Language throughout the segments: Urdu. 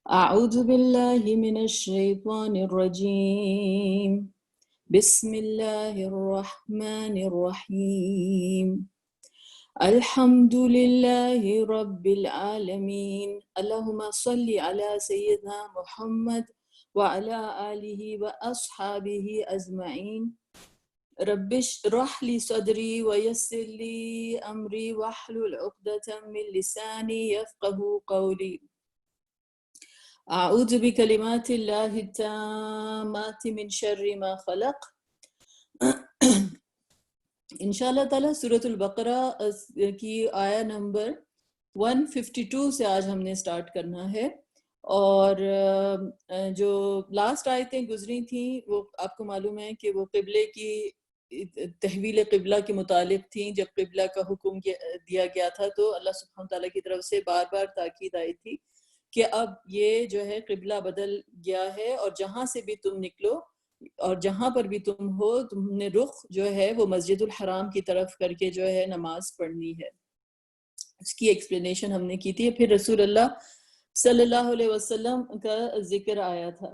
أعوذ بالله من الشيطان الرجيم بسم الله الرحمن الرحيم الحمد لله رب العالمين اللهم صل على سيدنا محمد وعلى آله وأصحابه أجمعين رب اشرح لي صدري ويسر لي أمري واحلل عقدة من لساني يفقه قولي أعوذ بكلمات الله التامات من شر ما خلق انشاءاللہ تعالیٰ سورۃ البقرہ کی آیہ نمبر 152 سے آج ہم نے سٹارٹ کرنا ہے، اور جو لاسٹ آیتیں گزری تھیں وہ آپ کو معلوم ہے کہ وہ قبلے کی تحویل قبلہ کے متعلق تھیں۔ جب قبلہ کا حکم دیا گیا تھا تو اللہ سبحانہ تعالیٰ کی طرف سے بار بار تاکید آئی تھی کہ اب یہ جو ہے قبلہ بدل گیا ہے، اور جہاں سے بھی تم نکلو اور جہاں پر بھی تم ہو، تم نے رخ جو ہے وہ مسجد الحرام کی طرف کر کے جو ہے نماز پڑھنی ہے۔ اس کی ایکسپلینیشن ہم نے کی تھی۔ پھر رسول اللہ صلی اللہ علیہ وسلم کا ذکر آیا تھا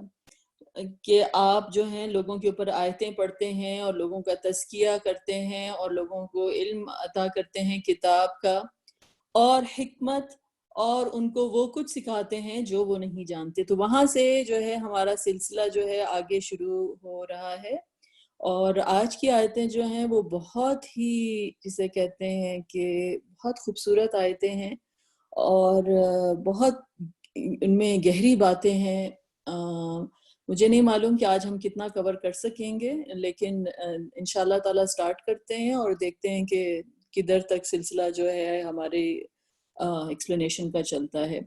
کہ آپ جو ہیں لوگوں کے اوپر آیتیں پڑھتے ہیں اور لوگوں کا تزکیہ کرتے ہیں اور لوگوں کو علم عطا کرتے ہیں کتاب کا اور حکمت، اور ان کو وہ کچھ سکھاتے ہیں جو وہ نہیں جانتے۔ تو وہاں سے جو ہے ہمارا سلسلہ جو ہے آگے شروع ہو رہا ہے، اور آج کی آیتیں جو ہیں وہ بہت ہی جسے کہتے ہیں کہ بہت خوبصورت آیتیں ہیں، اور بہت ان میں گہری باتیں ہیں۔ مجھے نہیں معلوم کہ آج ہم کتنا کور کر سکیں گے، لیکن انشاءاللہ تعالیٰ سٹارٹ کرتے ہیں اور دیکھتے ہیں کہ کدھر تک سلسلہ جو ہے ہمارے ایکسپلینیشن کا چلتا ہے۔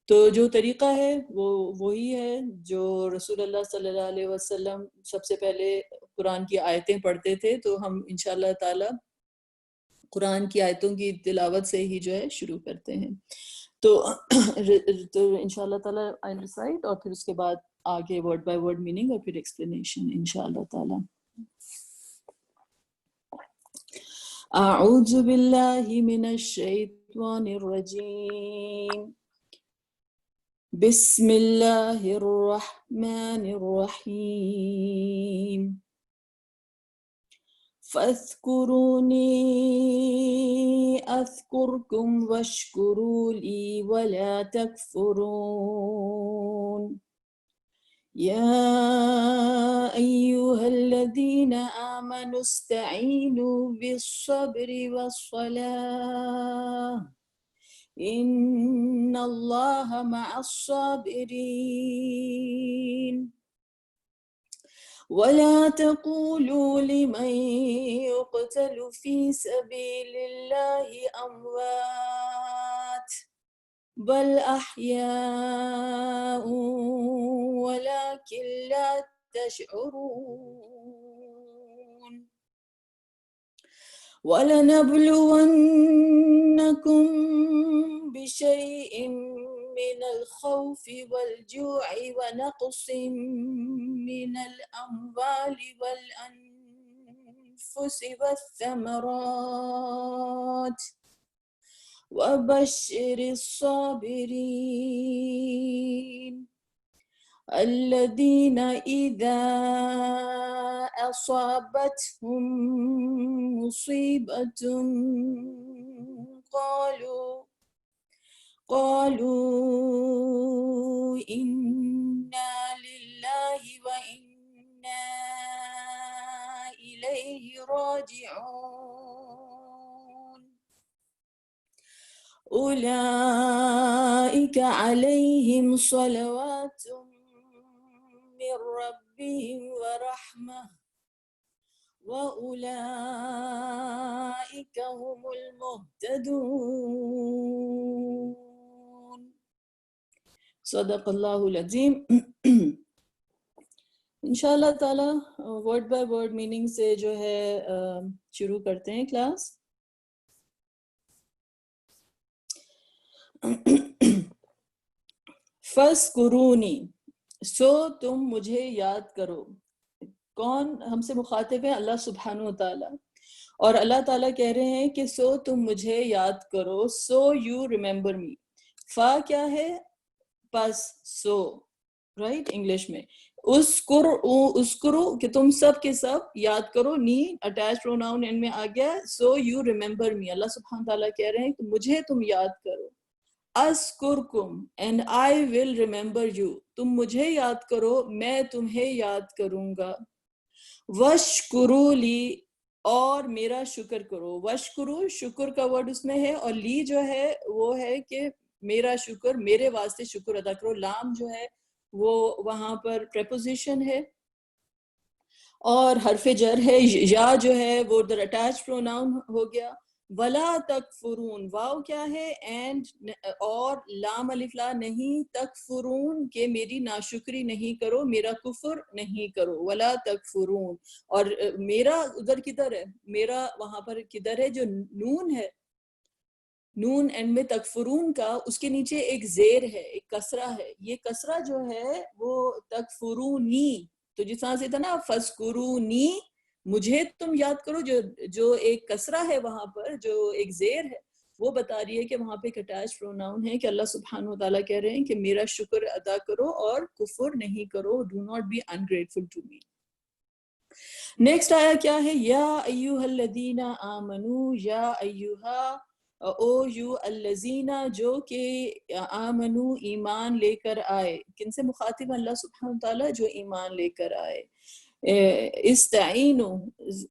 تو جو طریقہ ہے وہ وہی ہے جو رسول اللہ صلی اللہ علیہ وسلم سب سے پہلے قرآن کی آیتیں پڑھتے تھے، تو ہم انشاءاللہ تعالی قرآن کی آیتوں کی تلاوت سے ہی جو ہے شروع کرتے ہیں۔ تو انشاءاللہ تعالی آئی ریسائٹ، اور پھر اس کے بعد آگے ورڈ بائی ورڈ میننگ اور پھر ایکسپلینیشن انشاءاللہ تعالی۔ اعوذ باللہ من الشیطان الرجیم بسم اللہ الرحمن الرحیم فاذکرونی اذکرکم واشکروا لی ولا تکفرون یا ایہا الذین آمنوا استعینوا بالصبر والصلاة ان اللہ مع الصابرین ولا تقولوا لمن يقتل في سبيل الله اموات بل احياء ولكن لا تشعرون وَلَنَبْلُوَنَّكُمْ بِشَيْءٍ مِّنَ الْخَوْفِ وَالْجُوعِ وَنَقْصٍ مِّنَ الْأَمْوَالِ وَالْأَنفُسِ وَالثَّمَرَاتِ وَبَشِّرِ الصَّابِرِينَ الذين إذا أصابتهم مصيبة قالوا إنا لله وإنا إليه راجعون أولئك عليهم صلوات من ربهم ورحمة وأولئك هم المهتدون صدق اللہ العظیم۔ انشاءاللہ تعالی ورڈ بائی ورڈ میننگ سے جو ہے شروع کرتے ہیں کلاس۔ فَاذْکُرُونِی، سو تم مجھے یاد کرو۔ کون ہم سے مخاطب ہے؟ اللہ سبحانہ و تعالیٰ، اور اللہ تعالیٰ کہہ رہے ہیں کہ سو تم مجھے یاد کرو، سو یو ریممبر می۔ فا کیا ہے؟ پس سو رائٹ انگلش میں اسکرو کہ تم سب کے سب یاد کرو، نی اٹیچ پروناؤن ان میں آ گیا، سو یو ریمبر می، اللہ سبحانہ تعالیٰ کہہ رہے ہیں کہ مجھے تم یاد کرو، اذکرکم and I will remember you, تم مجھے یاد کرو میں تمہیں یاد کروں گا، وشکرو لی اور میرا شکر کرو، وشکرو شکر کا ورڈ اس میں ہے، اور لی جو ہے وہ ہے کہ میرا شکر، میرے واسطے شکر ادا کرو، لام جو ہے وہ وہاں پر پریپوزیشن ہے اور حرف جر ہے، یا جو ہے وہ در اٹیچ پروناؤن ہو گیا، ولا تکفرون واو کیا ہے اینڈ، اور لام الف لا نہیں، تکفرون کہ میری ناشکری نہیں کرو، میرا کفر نہیں کرو، ولا تکفرون، اور میرا ادھر کدھر ہے، میرا وہاں پر کدھر ہے، جو نون ہے، نون اینڈ میں تکفرون کا، اس کے نیچے ایک زیر ہے، ایک کسرہ ہے، یہ کسرہ جو ہے وہ تکفرونی، تو جس طرح سے تھا نا فذکرونی مجھے تم یاد کرو، جو ایک کسرہ ہے وہاں پر، جو ایک زیر ہے، وہ بتا رہی ہے کہ وہاں پہ ایک اٹیچ پروناؤن ہے، کہ اللہ سبحانہ وتعالیٰ کہہ رہے ہیں کہ میرا شکر ادا کرو اور کفر نہیں کرو، do not be ungrateful to me۔ Next آیا کیا ہے، یا ایوہ الذین آمنو، یا ایوہا او یو الذین جو کہ آمنو ایمان لے کر آئے، کن سے مخاطب اللہ سبحانہ تعالیٰ، جو ایمان لے کر آئے، استعینو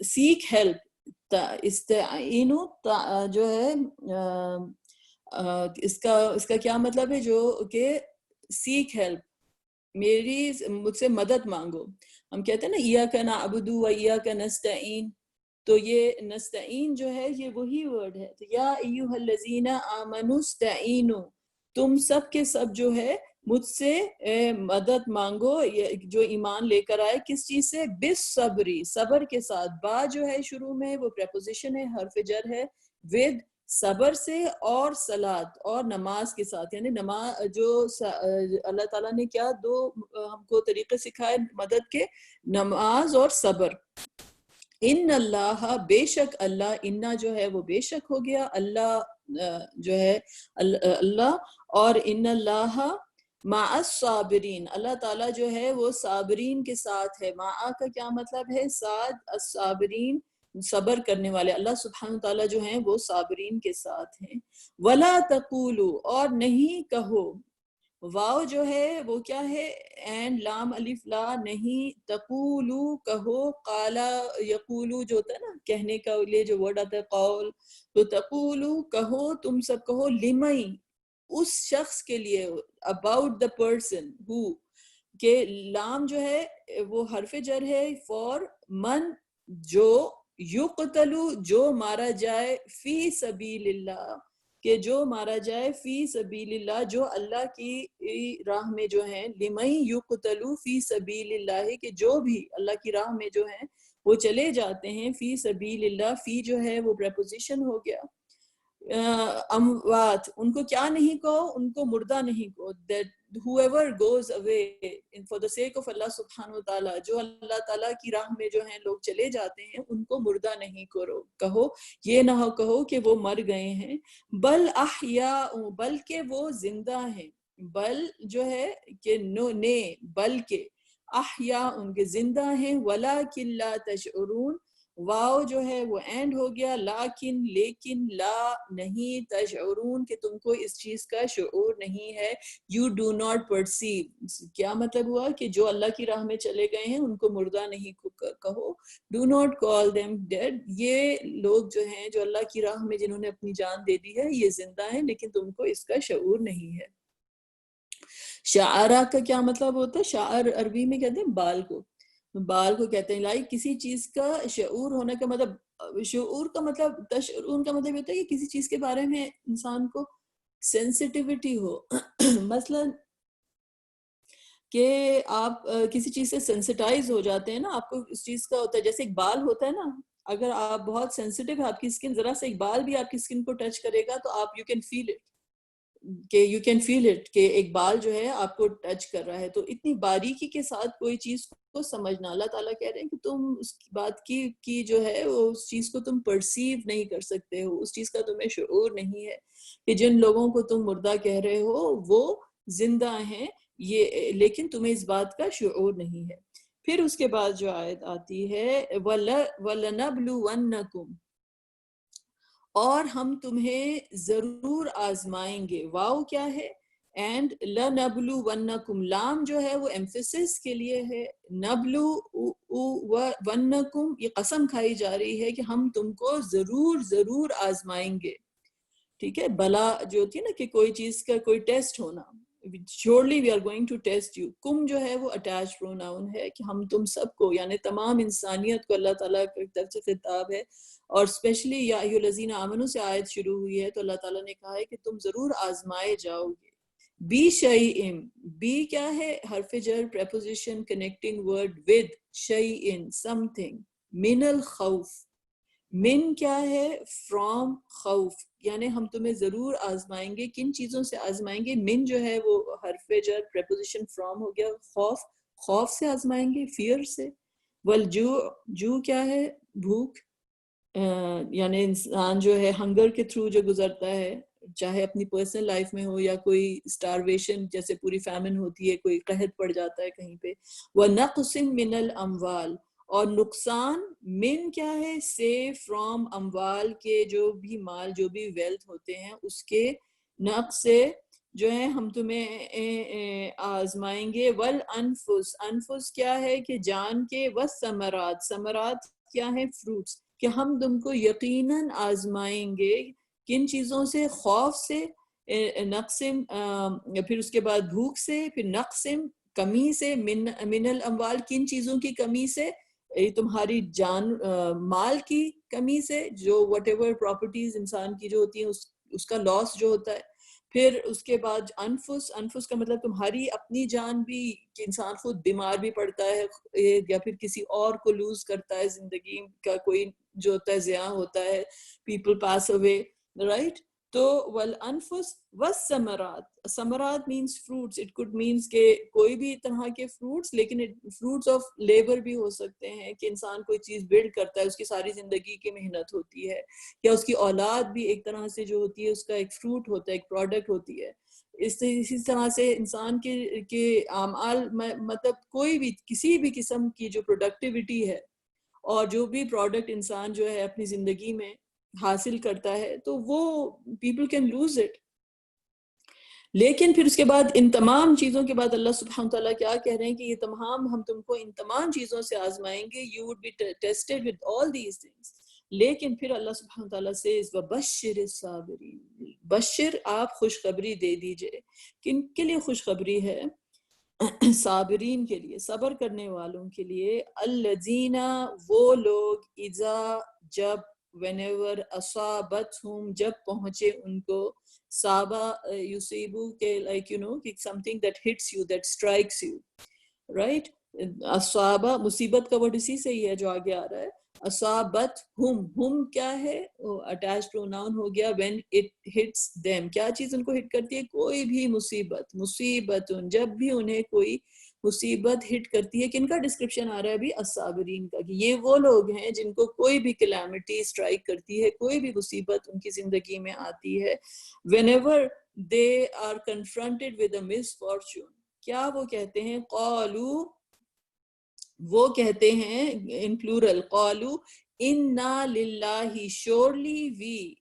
سیک ہیلپ، استعینو جو ہے اس کا کیا مطلب ہے، جو کہ سیک ہیلپ، مجھ سے مدد مانگو، ہم کہتے ہیں نا ایاک نعبد و ایاک نستعین، تو یہ نستعین جو ہے یہ وہی ورڈ ہے، تو یا ایوہ الذین آمنوا استعینوا، تم سب کے سب جو ہے مجھ سے مدد مانگو، جو ایمان لے کر آئے، کس چیز سے، بالصبری صبر کے ساتھ، با جو ہے شروع میں وہ پریپوزیشن ہے، حرف جر ہے، ود صبر سے، اور صلات اور نماز کے ساتھ، یعنی نماز جو اللہ تعالیٰ نے کیا دو ہم کو طریقے سکھائے مدد کے، نماز اور صبر، ان اللہ بے شک اللہ، انا جو ہے وہ بے شک ہو گیا، اللہ جو ہے اللہ، اور ان اللہ مع الصابرین، اللہ تعالیٰ جو ہے وہ صابرین کے ساتھ ہے، مع کا کیا مطلب ہے، ساتھ، الصابرین صبر کرنے والے، اللہ سبحانہ تعالیٰ جو ہیں وہ صابرین کے ساتھ ہیں، ولا تقولوا اور نہیں کہو، واو جو ہے وہ کیا ہے، اینڈ لام الف لا نہیں، تقولو کہو، قالا یقولو جو ہوتا ہے نا کہنے کا لیے جو ورڈ آتا ہے قول، تو تقولو کہو، تم سب کہو، لمئی اس شخص کے لیے، about the person who، کہ لام جو ہے وہ حرف جر ہے فور من، جو یقتلو جو مارا جائے، فی سبیل اللہ کہ جو مارا جائے، فی سبیل اللہ جو اللہ کی راہ میں جو ہیں، لمن یقتلوا فی سبیل اللہ کہ جو بھی اللہ کی راہ میں جو ہیں وہ چلے جاتے ہیں، فی سبیل اللہ، فی جو ہے وہ پریپوزیشن ہو گیا، اموات ان کو کیا نہیں کہو، ان کو مردہ نہیں کہو، that whoever goes away for the sake of اللہ سبحانہ وتعالی، جو اللہ تعالیٰ کی راہ میں جو ہیں لوگ چلے جاتے ہیں ان کو مردہ نہیں کہو، یہ نہ ہو کہو کہ وہ مر گئے ہیں، بل احیاء بلکہ وہ زندہ ہیں، بل جو ہے کہ بلکہ احیاء ان کے زندہ ہیں، ولکن لا تشعرون، واو جو ہے وہ اینڈ ہو گیا، لیکن لیکن لا نہیں، تشعرون کہ تم کو اس چیز کا شعور نہیں ہے، یو ڈو ناٹ پرسیو، کیا مطلب ہوا کہ جو اللہ کی راہ میں چلے گئے ہیں ان کو مردہ نہیں کہو، do not call them dead، یہ لوگ جو ہیں جو اللہ کی راہ میں جنہوں نے اپنی جان دے دی ہے یہ زندہ ہیں لیکن تم کو اس کا شعور نہیں ہے۔ شعرا کا کیا مطلب ہوتا ہے، شعر عربی میں کہتے ہیں بال کو کہتے ہیں، لائک کسی چیز کا شعور ہونے کا مطلب، شعور کا مطلب، تشعرون کا مطلب ہوتا ہے کہ کسی چیز کے بارے میں انسان کو سینسٹیوٹی ہو، مثلا کہ آپ کسی چیز سے سینسٹائز ہو جاتے ہیں نا، آپ کو اس چیز کا ہوتا ہے، جیسے ایک بال ہوتا ہے نا، اگر آپ بہت سینسٹیو ہے، آپ کی اسکن ذرا سے ایک بال بھی آپ کی اسکن کو ٹچ کرے گا تو آپ یو کین فیل اٹ کہ ایک بال جو ہے آپ کو ٹچ کر رہا ہے، تو اتنی باریکی کے ساتھ کوئی چیز کو سمجھنا، اللہ تعالیٰ کہہ رہے ہیں کہ تم اس بات کی جو ہے اس چیز کو تم پرسیو نہیں کر سکتے ہو، اس چیز کا تمہیں شعور نہیں ہے کہ جن لوگوں کو تم مردہ کہہ رہے ہو وہ زندہ ہیں یہ، لیکن تمہیں اس بات کا شعور نہیں ہے۔ پھر اس کے بعد جو آیت آتی ہے وَلَنَبْلُوَنَّكُمْ، اور ہم تمہیں ضرور آزمائیں گے۔ واو کیا ہے؟ اینڈ لَنَبْلُوَنَّكُمْ، لام جو ہے وہ ایمفیسس کے لیے ہے، نبلوَنَّكُمْ یہ قسم کھائی جا رہی ہے کہ ہم تم کو ضرور ضرور آزمائیں گے، ٹھیک ہے۔ بلا جو ہوتی ہے نا کہ کوئی چیز کا کوئی ٹیسٹ ہونا، surely we are going to test you، کم جو ہے وہ اٹیچ پروناؤن ہے کہ ہم تم سب کو، یعنی تمام انسانیت کو اللہ تعالیٰ کی طرف سے خطاب ہے، اور اسپیشلی یا ایھا الذین آمنوا سے آیت شروع ہوئی ہے، تو اللہ تعالیٰ نے کہا ہے کہ تم ضرور آزمائے جاؤ گے۔ بی شیئن، بی کیا ہے؟ حرف جر پریپوزیشن کنیکٹنگ ورڈ ود شیئن سم تھنگ، من الخوف، من کیا ہے؟ فرام خوف، یعنی ہم تمہیں ضرور آزمائیں گے۔ کن چیزوں سے آزمائیں گے؟ من جو ہے وہ حرف جر پریپوزیشن فرام ہو گیا، خوف، خوف سے آزمائیں گے، فیئر سے۔ والجوع، جو کیا ہے؟ بھوک، یعنی انسان جو ہے ہنگر کے تھرو جو گزرتا ہے، چاہے اپنی پرسنل لائف میں ہو یا کوئی اسٹارویشن جیسے پوری فیمن ہوتی ہے، کوئی قحط پڑ جاتا ہے کہیں پہ۔ وَنَقْصٍ مِّنَ الْأَمْوَالِ، اور نقصان، من کیا ہے؟ سے، فرام، اموال کے جو بھی مال، جو بھی ویلتھ ہوتے ہیں اس کے نقص سے جو ہے ہم تمہیں آزمائیں گے۔ والانفس، انفس کیا ہے؟ کہ جان کے، والثمرات، ثمرات کیا ہے؟ فروٹس، کہ ہم تم کو یقیناً آزمائیں گے۔ کن چیزوں سے؟ خوف سے، نقسم، پھر اس کے بعد بھوک سے، پھر نقسم کمی سے، من الاموال کن چیزوں کی کمی سے؟ تمہاری جان، مال کی کمی سے، جو وٹ ایور پراپرٹیز انسان کی جو ہوتی ہیں اس کا لاس جو ہوتا ہے۔ پھر اس کے بعد انفس، انفس کا مطلب تمہاری اپنی جان بھی، کہ انسان خود بیمار بھی پڑتا ہے یا پھر کسی اور کو لوز کرتا ہے، زندگی کا کوئی جو ہوتا ہے ضیاع ہوتا ہے، پیپل پاس اوے، رائٹ۔ تو والانفس والثمرات، ثمرات means fruits, it could means کہ کوئی بھی طرح کے فروٹس، لیکن فروٹس آف لیبر بھی ہو سکتے ہیں، کہ انسان کوئی چیز بلڈ کرتا ہے، اس کی ساری زندگی کی محنت ہوتی ہے، یا اس کی اولاد بھی ایک طرح سے جو ہوتی ہے اس کا ایک فروٹ ہوتا ہے، ایک پروڈکٹ ہوتی ہے۔ اسی طرح سے انسان کے اعمال، مطلب کوئی بھی کسی بھی قسم کی جو پروڈکٹیوٹی ہے اور جو بھی پروڈکٹ انسان جو ہے اپنی زندگی میں حاصل کرتا ہے، تو وہ پیپل کین لوز اٹ۔ لیکن پھر اس کے بعد ان تمام چیزوں کے بعد اللہ سبحانہ تعالیٰ کیا کہہ رہے ہیں کہ یہ تمام ہم تم کو ان تمام چیزوں سے آزمائیں گے، you would be tested with all these things۔ لیکن پھر اللہ سبحانہ تعالیٰ سے وَبَشِّرِ الصَّابِرِينَ، بشر، آپ خوشخبری دے دیجئے۔ کن کے لیے خوشخبری ہے؟ صابرین کے لیے، صبر کرنے والوں کے لیے۔ الذین، وہ لوگ، اذا، جب، whenever، اصابتہم، جب پہنچے ان کو، صابہ، یصیبو کے like you know کہ something that hits you, that strikes you، right۔ اصابہ مصیبت کا ورڈ اسی سے ہی ہے جو آگے آ رہا ہے۔ اصابت ہم کیا ہے؟ اٹیچ پروناؤن ہو گیا when it hits them، کیا چیز ان کو ہٹ کرتی ہے؟ کوئی بھی مصیبت، مصیبت، جب بھی انہیں کوئی مصیبت ہٹ کرتی ہے۔ کن کا ڈسکرپشن آ رہا ہے ابھی؟ الصابرین کا، کہ یہ وہ لوگ ہیں جن کو کوئی بھی کلیمٹی اسٹرائک کرتی ہے، کوئی بھی مصیبت ان کی زندگی میں آتی ہے۔ whenever they are confronted with a misfortune، کیا وہ کہتے ہیں؟ قالو، وہ کہتے ہیں ان پلورل، قالو انا للہ، شورلی وی،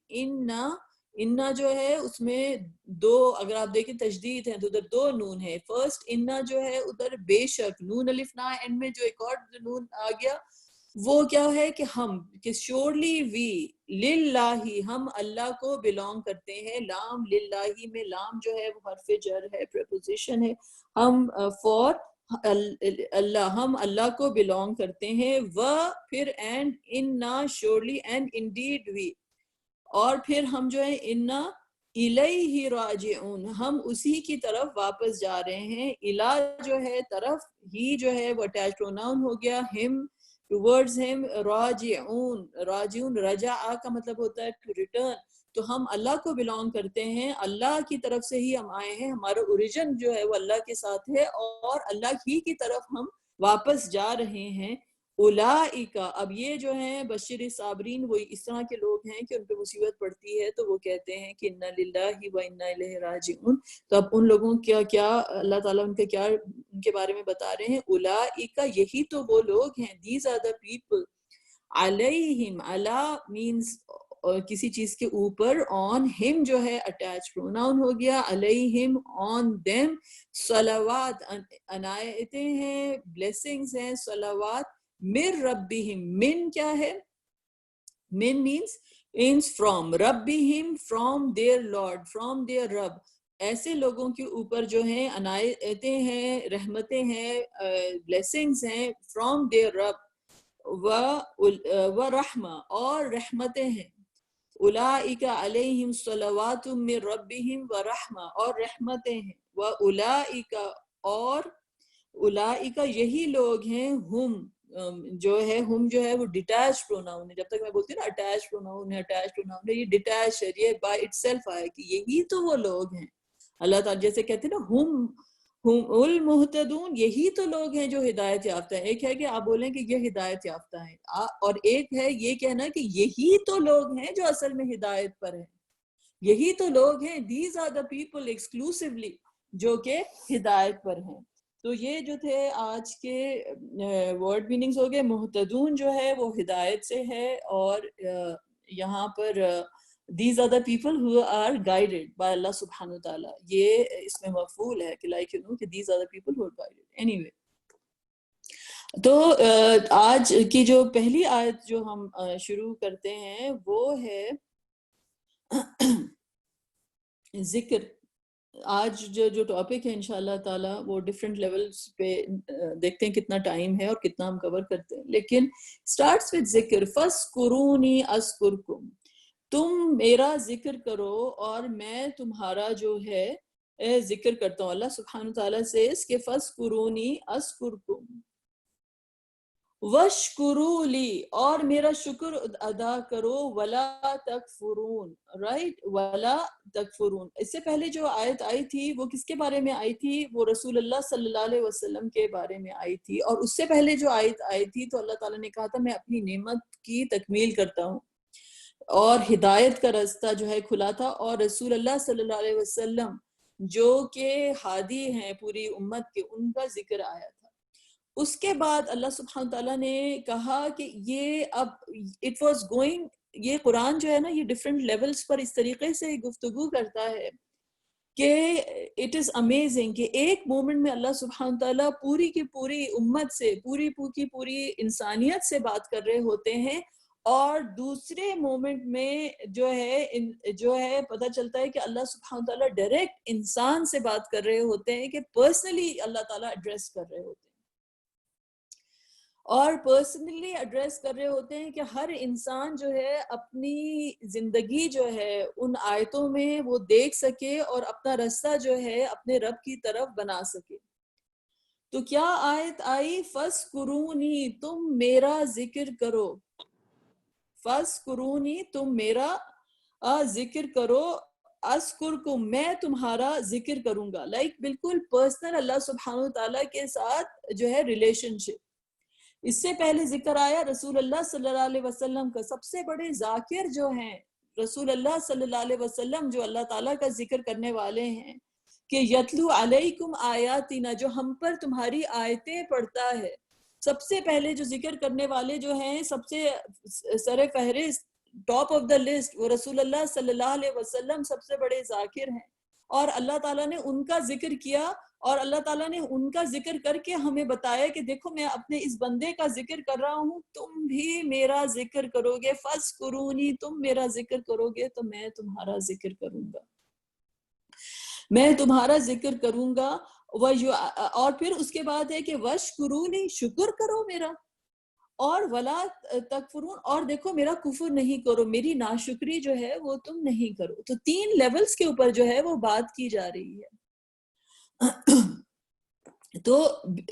انا جو ہے اس میں دو، اگر آپ دیکھیں تشدید ہے تو ادھر دو نون ہے۔ فرسٹ انا جو ہے ادھر بے شک، نون الف نا اینڈ میں جو ایک اور نون آ گیا وہ کیا ہے؟ کہ ہم، کہ شورلی وی، للہ، ہم اللہ کو بلونگ کرتے ہیں۔ لام للہ میں، لام جو ہے وہ حرف جر ہے، پریپوزیشن ہے، ہم فور اللہ، ہم اللہ کو بلونگ کرتے ہیں۔ و پھر اینڈ، انا شورلی، اینڈ انڈیڈ وی، اور پھر ہم جو ہے انا الیہ راجعون، ہم اسی کی طرف واپس جا رہے ہیں۔ الا جو ہے طرف، ہی جو ہے وہ اٹیچ پروناؤن ہو گیا، ہم ٹورڈز ہم، راجعون، راجعون رجع کا مطلب ہوتا ہے ٹو ریٹرن، تو ہم اللہ کو بلونگ کرتے ہیں، اللہ کی طرف سے ہی ہم آئے ہیں، ہمارا اوریجن جو ہے وہ اللہ کے ساتھ ہے، اور اللہ ہی کی طرف ہم واپس جا رہے ہیں۔ اولئک، اب یہ جو ہیں بشر صابرین، وہ اس طرح کے لوگ ہیں کہ ان پہ مصیبت پڑتی ہے تو وہ کہتے ہیں کہ انا للہ و انا الیہ راجعون. تو اب ان لوگوں کیا اللہ تعالیٰ ان کے بارے میں بتا رہے ہیں. اولئک، یہی تو وہ لوگ ہیں. These are the people. علیہم، علی مینز کسی چیز کے اوپر، آن ہم جو ہے اٹیچ پروناؤن ہو گیا، علیہم آن دیم، صلوات عنایتیں ہیں، بلیسنگز ہیں، صلوات من ربہم. من کیا ہے؟ من means from ربہم، from their Lord، from their رب. ایسے لوگوں کے اوپر جو ہیں عنایتیں ہیں، رحمتیں ہیں، بلیسنگز ہیں from their رب، و رحمہ، اور رحمتیں ہیں. اولئک علیہم صلوات من ربہم و رحمہ، اور رحمتیں ہیں. و اولئک، اور اولئک یہی لوگ ہیں، ہم جو ہے وہ ڈیٹیچ پروناؤن ہے. جب تک میں بولتی ہوں نا اٹیچ پروناؤن ہے، اٹیچ پروناؤن ہے، یہ ڈیٹیچ ہے، یہ بائی اٹ سیلف آیا کہ یہی تو وہ لوگ ہیں. اللہ تعالیٰ جیسے کہتے ہیں نا ہم المہتدون، یہی تو لوگ ہیں جو ہدایت یافتہ ہیں. ایک ہے کہ آپ بولیں کہ یہ ہدایت یافتہ ہیں، اور ایک ہے یہ کہنا کہ یہی تو لوگ ہیں جو اصل میں ہدایت پر ہیں. یہی تو لوگ ہیں، these are the people exclusively, جو کہ ہدایت پر ہیں. تو یہ جو تھے آج کے ورڈ میننگز ہو گئے. محتدون جو ہے وہ ہدایت سے ہے، اور یہاں پر these are the people who are guided by Allah subhanahu wa ta'ala. یہ اس میں مفعول ہے کہ like you know کہ these are the people who are guided. Anyway, تو آج کی جو پہلی آیت جو ہم شروع کرتے ہیں وہ ہے ذکر. آج جو ٹاپک ہے انشاءاللہ تعالی وہ ڈفرینٹ لیولز پہ دیکھتے ہیں کتنا ٹائم ہے اور کتنا ہم کور کرتے ہیں. لیکن starts with ذکر. فَاذْكُرُونِي أَذْكُرْكُمْ، تم میرا ذکر کرو اور میں تمہارا جو ہے ذکر کرتا ہوں. اللہ سبحانہ تعالیٰ سے اس کے فَاذْكُرُونِي أَذْكُرْكُمْ وَاشْكُرُوا لِي، اور میرا شکر ادا کرو. وَلَا تَكْفُرُونَ، رائٹ، وَلَا تَكْفُرُونَ. اس سے پہلے جو آیت آئی تھی وہ کس کے بارے میں آئی تھی؟ وہ رسول اللہ صلی اللہ علیہ وسلم کے بارے میں آئی تھی. اور اس سے پہلے جو آیت آئی تھی تو اللہ تعالیٰ نے کہا تھا میں اپنی نعمت کی تکمیل کرتا ہوں اور ہدایت کا راستہ جو ہے کھلا تھا، اور رسول اللہ صلی اللہ علیہ وسلم جو کہ ہادی ہیں پوری امت کے، ان کا ذکر آیا تھا. اس کے بعد اللہ سبحانہ تعالیٰ نے کہا کہ یہ اب اٹ واز گوئنگ، یہ قرآن جو ہے نا یہ ڈفرینٹ لیولز پر اس طریقے سے گفتگو کرتا ہے کہ اٹ از امیزنگ کہ ایک مومنٹ میں اللہ سبحانہ تعالیٰ پوری کی پوری امت سے، پوری انسانیت سے بات کر رہے ہوتے ہیں، اور دوسرے مومنٹ میں جو ہے پتہ چلتا ہے کہ اللہ سبحانہ تعالیٰ ڈائریکٹ انسان سے بات کر رہے ہوتے ہیں، کہ پرسنلی اللہ تعالیٰ ایڈریس کر رہے ہوتے ہیں. اور پرسنلی ایڈریس کر رہے ہوتے ہیں کہ ہر انسان جو ہے اپنی زندگی جو ہے ان آیتوں میں وہ دیکھ سکے اور اپنا راستہ جو ہے اپنے رب کی طرف بنا سکے. تو کیا آیت آئی؟ فَاذْكُرُونِي، تم میرا ذکر کرو. فَاذْكُرُونِي، تم میرا ذکر کرو. اذکرکم، میں تمہارا ذکر کروں گا. لائک بالکل پرسنل اللہ سبحانہ تعالیٰ کے ساتھ جو ہے ریلیشن شپ. اس سے پہلے ذکر آیا رسول اللہ صلی اللہ علیہ وسلم کا. سب سے بڑے ذاکر جو ہیں رسول اللہ صلی اللہ علیہ وسلم، جو اللہ تعالیٰ کا ذکر کرنے والے ہیں، کہ یتلو علیکم آیاتنا، جو ہم پر تمہاری آیتیں پڑھتا ہے. سب سے پہلے جو ذکر کرنے والے جو ہیں، سب سے سر فہرست، ٹاپ آف دا لسٹ، وہ رسول اللہ صلی اللہ علیہ وسلم سب سے بڑے ذاکر ہیں. اور اللہ تعالیٰ نے ان کا ذکر کیا، اور اللہ تعالیٰ نے ان کا ذکر کر کے ہمیں بتایا کہ دیکھو میں اپنے اس بندے کا ذکر کر رہا ہوں، تم بھی میرا ذکر کرو گے. فَاذْكُرُونِي، تم میرا ذکر کرو گے تو میں تمہارا ذکر کروں گا. میں تمہارا ذکر کروں گا. اور پھر اس کے بعد ہے کہ وَاشْكُرُونِي، شکر کرو میرا. اور وَلَا تَكْفُرُونَ، اور دیکھو میرا کفر نہیں کرو، میری ناشکری جو ہے وہ تم نہیں کرو. تو 3 لیولز کے اوپر جو ہے وہ بات کی جا رہی ہے. تو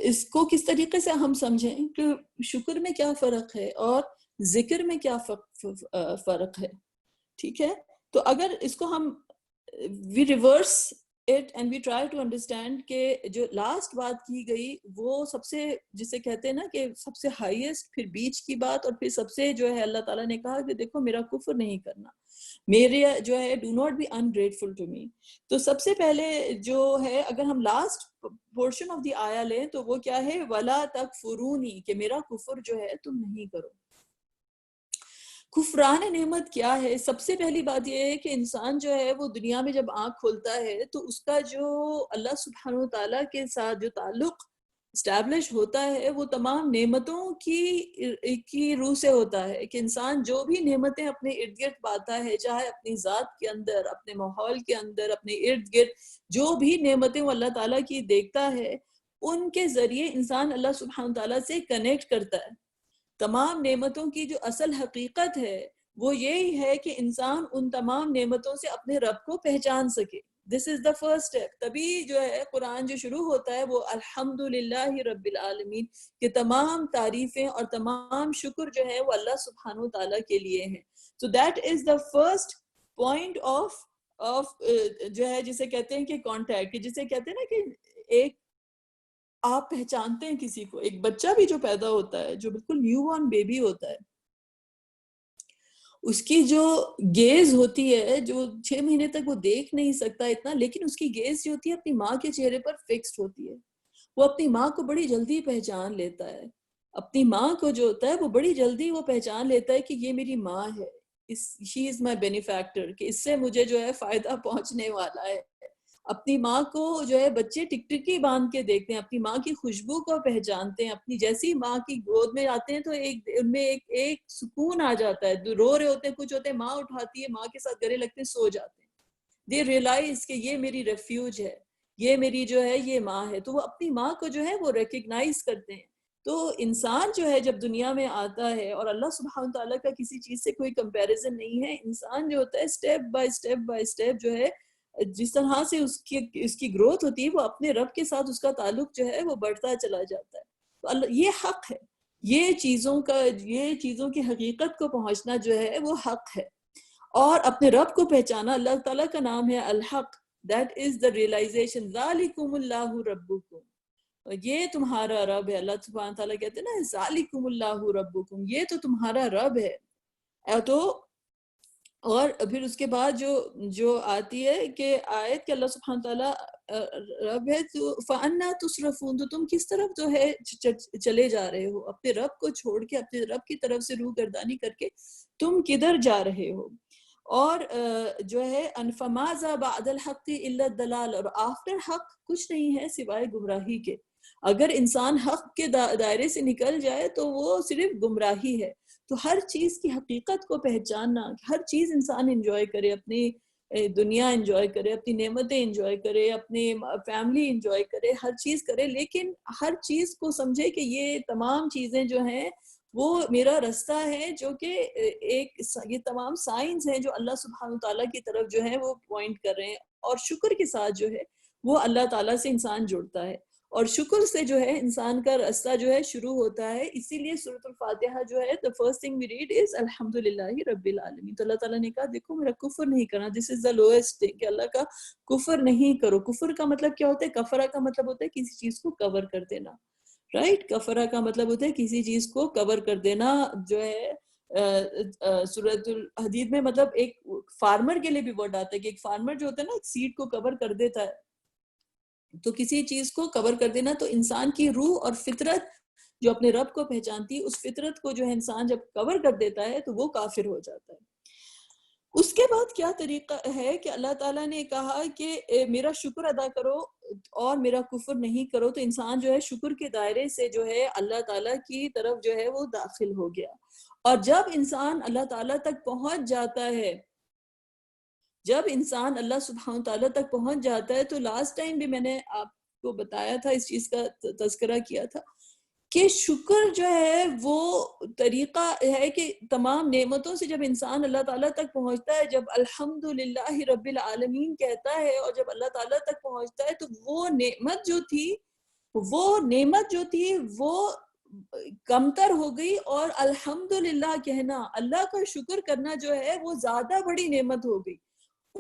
اس کو کس طریقے سے ہم سمجھیں کہ شکر میں کیا فرق ہے اور ذکر میں کیا فرق ہے. ٹھیک ہے، تو اگر اس کو ہم reverse it and we try to understand کہ جو last بات کی گئی وہ سب سے جسے کہتے ہیں نا کہ سب سے highest، پھر بیچ کی بات، اور پھر سب سے جو ہے اللہ تعالیٰ نے کہا کہ دیکھو میرا کفر نہیں کرنا، میرے جو ہے do not be ungrateful to me. تو سب سے پہلے جو ہے اگر ہم لاسٹ پورشن آف دی آیا لیں تو وہ کیا ہے، وَلَا تَكْفُرُونِي، کہ میرا کفر جو ہے تم نہیں کرو. کفران نعمت کیا ہے؟ سب سے پہلی بات یہ ہے کہ انسان جو ہے وہ دنیا میں جب آنکھ کھولتا ہے تو اس کا جو اللہ سبحانہ وتعالیٰ کے ساتھ جو تعلق اسٹیبلش ہوتا ہے وہ تمام نعمتوں کی روح سے ہوتا ہے، کہ انسان جو بھی نعمتیں اپنے ارد گرد پاتا ہے، چاہے اپنی ذات کے اندر، اپنے ماحول کے اندر، اپنے ارد گرد جو بھی نعمتیں وہ اللہ تعالیٰ کی دیکھتا ہے، ان کے ذریعے انسان اللہ سبحانہ وتعالیٰ سے کنیکٹ کرتا ہے. تمام نعمتوں کی جو اصل حقیقت ہے وہ یہی ہے کہ انسان ان تمام نعمتوں سے اپنے رب کو پہچان سکے. دس از دا فرسٹ اسٹیپ. تبھی جو ہے قرآن جو شروع ہوتا ہے وہ الحمدللہ رب العالمین، کہ تمام تعریفیں اور تمام شکر جو ہے وہ اللہ سبحانہ و تعالیٰ کے لیے ہیں. So that is the first point of جو ہے جسے کہتے ہیں کہ کانٹیکٹ، جسے کہتے ہیں نا کہ ایک آپ پہچانتے ہیں کسی کو. ایک بچہ بھی جو پیدا ہوتا ہے، جو بالکل نیو بورن بیبی ہوتا ہے، اس کی جو گیز ہوتی ہے، جو 6 مہینے تک وہ دیکھ نہیں سکتا اتنا، لیکن اس کی گیز جو ہوتی ہے اپنی ماں کے چہرے پر فکسڈ ہوتی ہے. وہ اپنی ماں کو بڑی جلدی پہچان لیتا ہے. اپنی ماں کو جو ہوتا ہے وہ بڑی جلدی وہ پہچان لیتا ہے کہ یہ میری ماں ہے، شی از مائی بینیفیکٹر، کہ اس سے مجھے جو ہے فائدہ پہنچنے والا ہے. اپنی ماں کو جو ہے بچے ٹکٹکی باندھ کے دیکھتے ہیں، اپنی ماں کی خوشبو کو پہچانتے ہیں. اپنی جیسی ماں کی گود میں آتے ہیں تو ان میں ایک سکون آ جاتا ہے. رو رہے ہوتے ہیں، کچھ ہوتے ہیں، ماں اٹھاتی ہے، ماں کے ساتھ گلے لگتے ہیں، سو جاتے ہیں. دے ریئلائز کہ یہ میری ریفیوج ہے، یہ میری جو ہے یہ ماں ہے. تو وہ اپنی ماں کو جو ہے وہ ریکگنائز کرتے ہیں. تو انسان جو ہے جب دنیا میں آتا ہے، اور اللہ سبحانہ تعالیٰ کا کسی چیز سے کوئی کمپیریزن نہیں ہے، انسان جو ہوتا ہے اسٹیپ بائی اسٹیپ جو ہے جس طرح سے اس کی گروتھ ہوتی ہے، وہ اپنے رب کے ساتھ اس کا تعلق جو ہے وہ بڑھتا چلا جاتا ہے. تو اللہ یہ حق ہے، یہ چیزوں کی حقیقت کو پہنچنا جو ہے وہ حق ہے. اور اپنے رب کو پہچانا، اللہ تعالیٰ کا نام ہے الحق. That is the realisation. ذالکم اللہ ربکم، یہ تمہارا رب ہے. اللہ سبحانہ تعالیٰ کہتے ہیں نا ذالکم اللہ ربکم، یہ تو تمہارا رب ہے. تو اور پھر اس کے بعد جو آتی ہے کہ آیت کہ اللہ سبحانہ تعالیٰ رب ہے، تو فَأَنَّا تُصْرَفُونَ، تو تم کس طرف جو ہے چلے جا رہے ہو، اپنے رب کو چھوڑ کے، اپنے رب کی طرف سے روح گردانی کر کے تم کدھر جا رہے ہو. اور جو ہے فَمَاذَا بَعْدَ الْحَقِّ إِلَّا الضَّلَالُ، اور آفٹر حق کچھ نہیں ہے سوائے گمراہی کے. اگر انسان حق کے دائرے سے نکل جائے تو وہ صرف گمراہی ہے. تو ہر چیز کی حقیقت کو پہچاننا، ہر چیز انسان انجوائے کرے، اپنی دنیا انجوائے کرے، اپنی نعمتیں انجوائے کرے، اپنی فیملی انجوائے کرے، ہر چیز کرے، لیکن ہر چیز کو سمجھے کہ یہ تمام چیزیں جو ہیں وہ میرا رستہ ہے، جو کہ یہ تمام سائنز ہیں جو اللہ سبحانہ تعالیٰ کی طرف جو ہے وہ پوائنٹ کر رہے ہیں. اور شکر کے ساتھ جو ہے وہ اللہ تعالیٰ سے انسان جڑتا ہے، اور شکر سے جو ہے انسان کا راستہ جو ہے شروع ہوتا ہے. اسی لیے سورۃ الفاتحہ جو ہے the first thing we read is الحمدللہ رب العالمین. تو اللہ تعالیٰ نے کہا دیکھو میرا کفر نہیں کرنا. this is the lowest thing، کہ اللہ کا کفر نہیں کرو. کفر کا مطلب کیا ہوتا ہے؟ کفرہ کا مطلب ہوتا ہے کسی چیز کو کور کر دینا، رائٹ. کفرہ کا مطلب ہوتا ہے کسی چیز کو کور کر دینا. جو ہے سورۃ الحدید میں مطلب ایک فارمر کے لیے بھی ورڈ آتا ہے کہ ایک فارمر جو ہوتا ہے نا ایک سیڈ کو کور کر دیتا ہے. تو کسی چیز کو کور کر دینا. تو انسان کی روح اور فطرت جو اپنے رب کو پہچانتی ہے، اس فطرت کو جو ہے انسان جب کور کر دیتا ہے تو وہ کافر ہو جاتا ہے. اس کے بعد کیا طریقہ ہے کہ اللہ تعالیٰ نے کہا کہ میرا شکر ادا کرو اور میرا کفر نہیں کرو. تو انسان جو ہے شکر کے دائرے سے جو ہے اللہ تعالیٰ کی طرف جو ہے وہ داخل ہو گیا. اور جب انسان اللہ تعالیٰ تک پہنچ جاتا ہے، جب انسان اللہ سبحانہ تعالیٰ تک پہنچ جاتا ہے، تو لاسٹ ٹائم بھی میں نے آپ کو بتایا تھا، اس چیز کا تذکرہ کیا تھا کہ شکر جو ہے وہ طریقہ ہے کہ تمام نعمتوں سے جب انسان اللہ تعالیٰ تک پہنچتا ہے، جب الحمدللہ رب العالمین کہتا ہے اور جب اللہ تعالیٰ تک پہنچتا ہے، تو وہ نعمت جو تھی وہ کمتر ہو گئی. اور الحمدللہ کہنا، اللہ کا شکر کرنا جو ہے وہ زیادہ بڑی نعمت ہو گئی.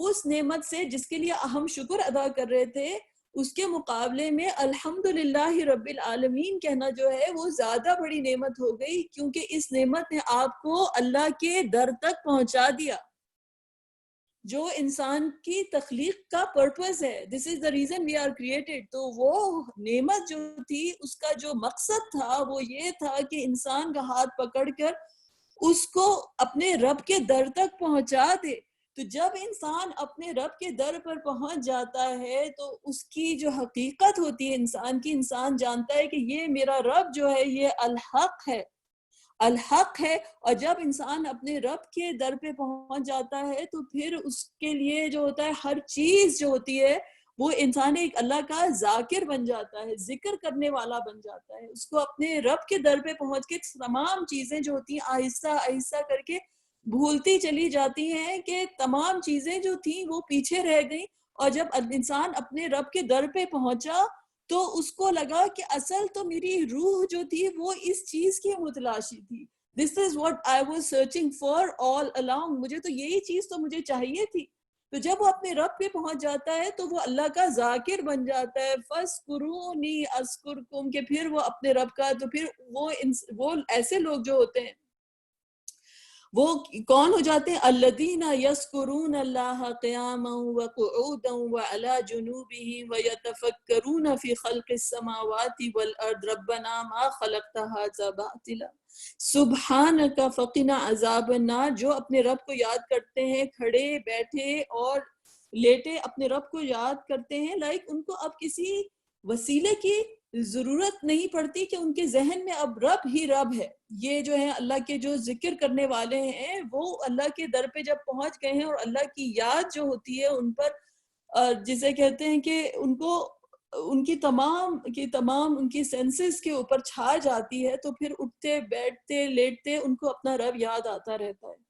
اس نعمت سے جس کے لیے ہم شکر ادا کر رہے تھے اس کے مقابلے میں الحمدللہ رب العالمین کہنا جو ہے وہ زیادہ بڑی نعمت ہو گئی، کیونکہ اس نعمت نے آپ کو اللہ کے در تک پہنچا دیا جو انسان کی تخلیق کا پرپس ہے. This is the reason we are created. تو وہ نعمت جو تھی اس کا جو مقصد تھا وہ یہ تھا کہ انسان کا ہاتھ پکڑ کر اس کو اپنے رب کے در تک پہنچا دے. تو جب انسان اپنے رب کے در پر پہنچ جاتا ہے تو اس کی جو حقیقت ہوتی ہے انسان کی، انسان جانتا ہے کہ یہ میرا رب جو ہے یہ الحق ہے، الحق ہے. اور جب انسان اپنے رب کے در پہ پہنچ جاتا ہے تو پھر اس کے لیے جو ہوتا ہے ہر چیز جو ہوتی ہے وہ انسان ایک اللہ کا ذاکر بن جاتا ہے، ذکر کرنے والا بن جاتا ہے. اس کو اپنے رب کے در پہ پہنچ کے تمام چیزیں جو ہوتی ہیں آہستہ آہستہ کر کے بھولتی چلی جاتی ہیں کہ تمام چیزیں جو تھیں وہ پیچھے رہ گئیں. اور جب انسان اپنے رب کے در پہ پہنچا تو اس کو لگا کہ اصل تو میری روح جو تھی وہ اس چیز کی متلاشی تھی. This is what I was searching for all along. مجھے تو یہی چیز تو مجھے چاہیے تھی. تو جب وہ اپنے رب پہ پہنچ جاتا ہے تو وہ اللہ کا ذاکر بن جاتا ہے. فَاذْكُرُونِي أَذْكُرْكُمْ کہ پھر وہ اپنے رب کا، تو پھر وہ ایسے لوگ جو ہوتے ہیں وہ کون ہو جاتے ہیں؟ الذین یذکرون اللہ قیاما وقعودا وعلی جنوبہم ویتفکرون فی خلق السماوات والارض ربنا ما خلقت ھذا باطلا سبحانک فقنا عذاب النار. جو اپنے رب کو یاد کرتے ہیں کھڑے بیٹھے اور لیٹے، اپنے رب کو یاد کرتے ہیں، ان کو اب کسی وسیلے کی ضرورت نہیں پڑتی کہ ان کے ذہن میں اب رب ہی رب ہے. یہ جو ہے اللہ کے جو ذکر کرنے والے ہیں وہ اللہ کے در پہ جب پہنچ گئے ہیں اور اللہ کی یاد جو ہوتی ہے ان پر جسے کہتے ہیں کہ ان کو ان کی تمام ان کی سینسز کے اوپر چھا جاتی ہے، تو پھر اٹھتے بیٹھتے لیٹتے ان کو اپنا رب یاد آتا رہتا ہے،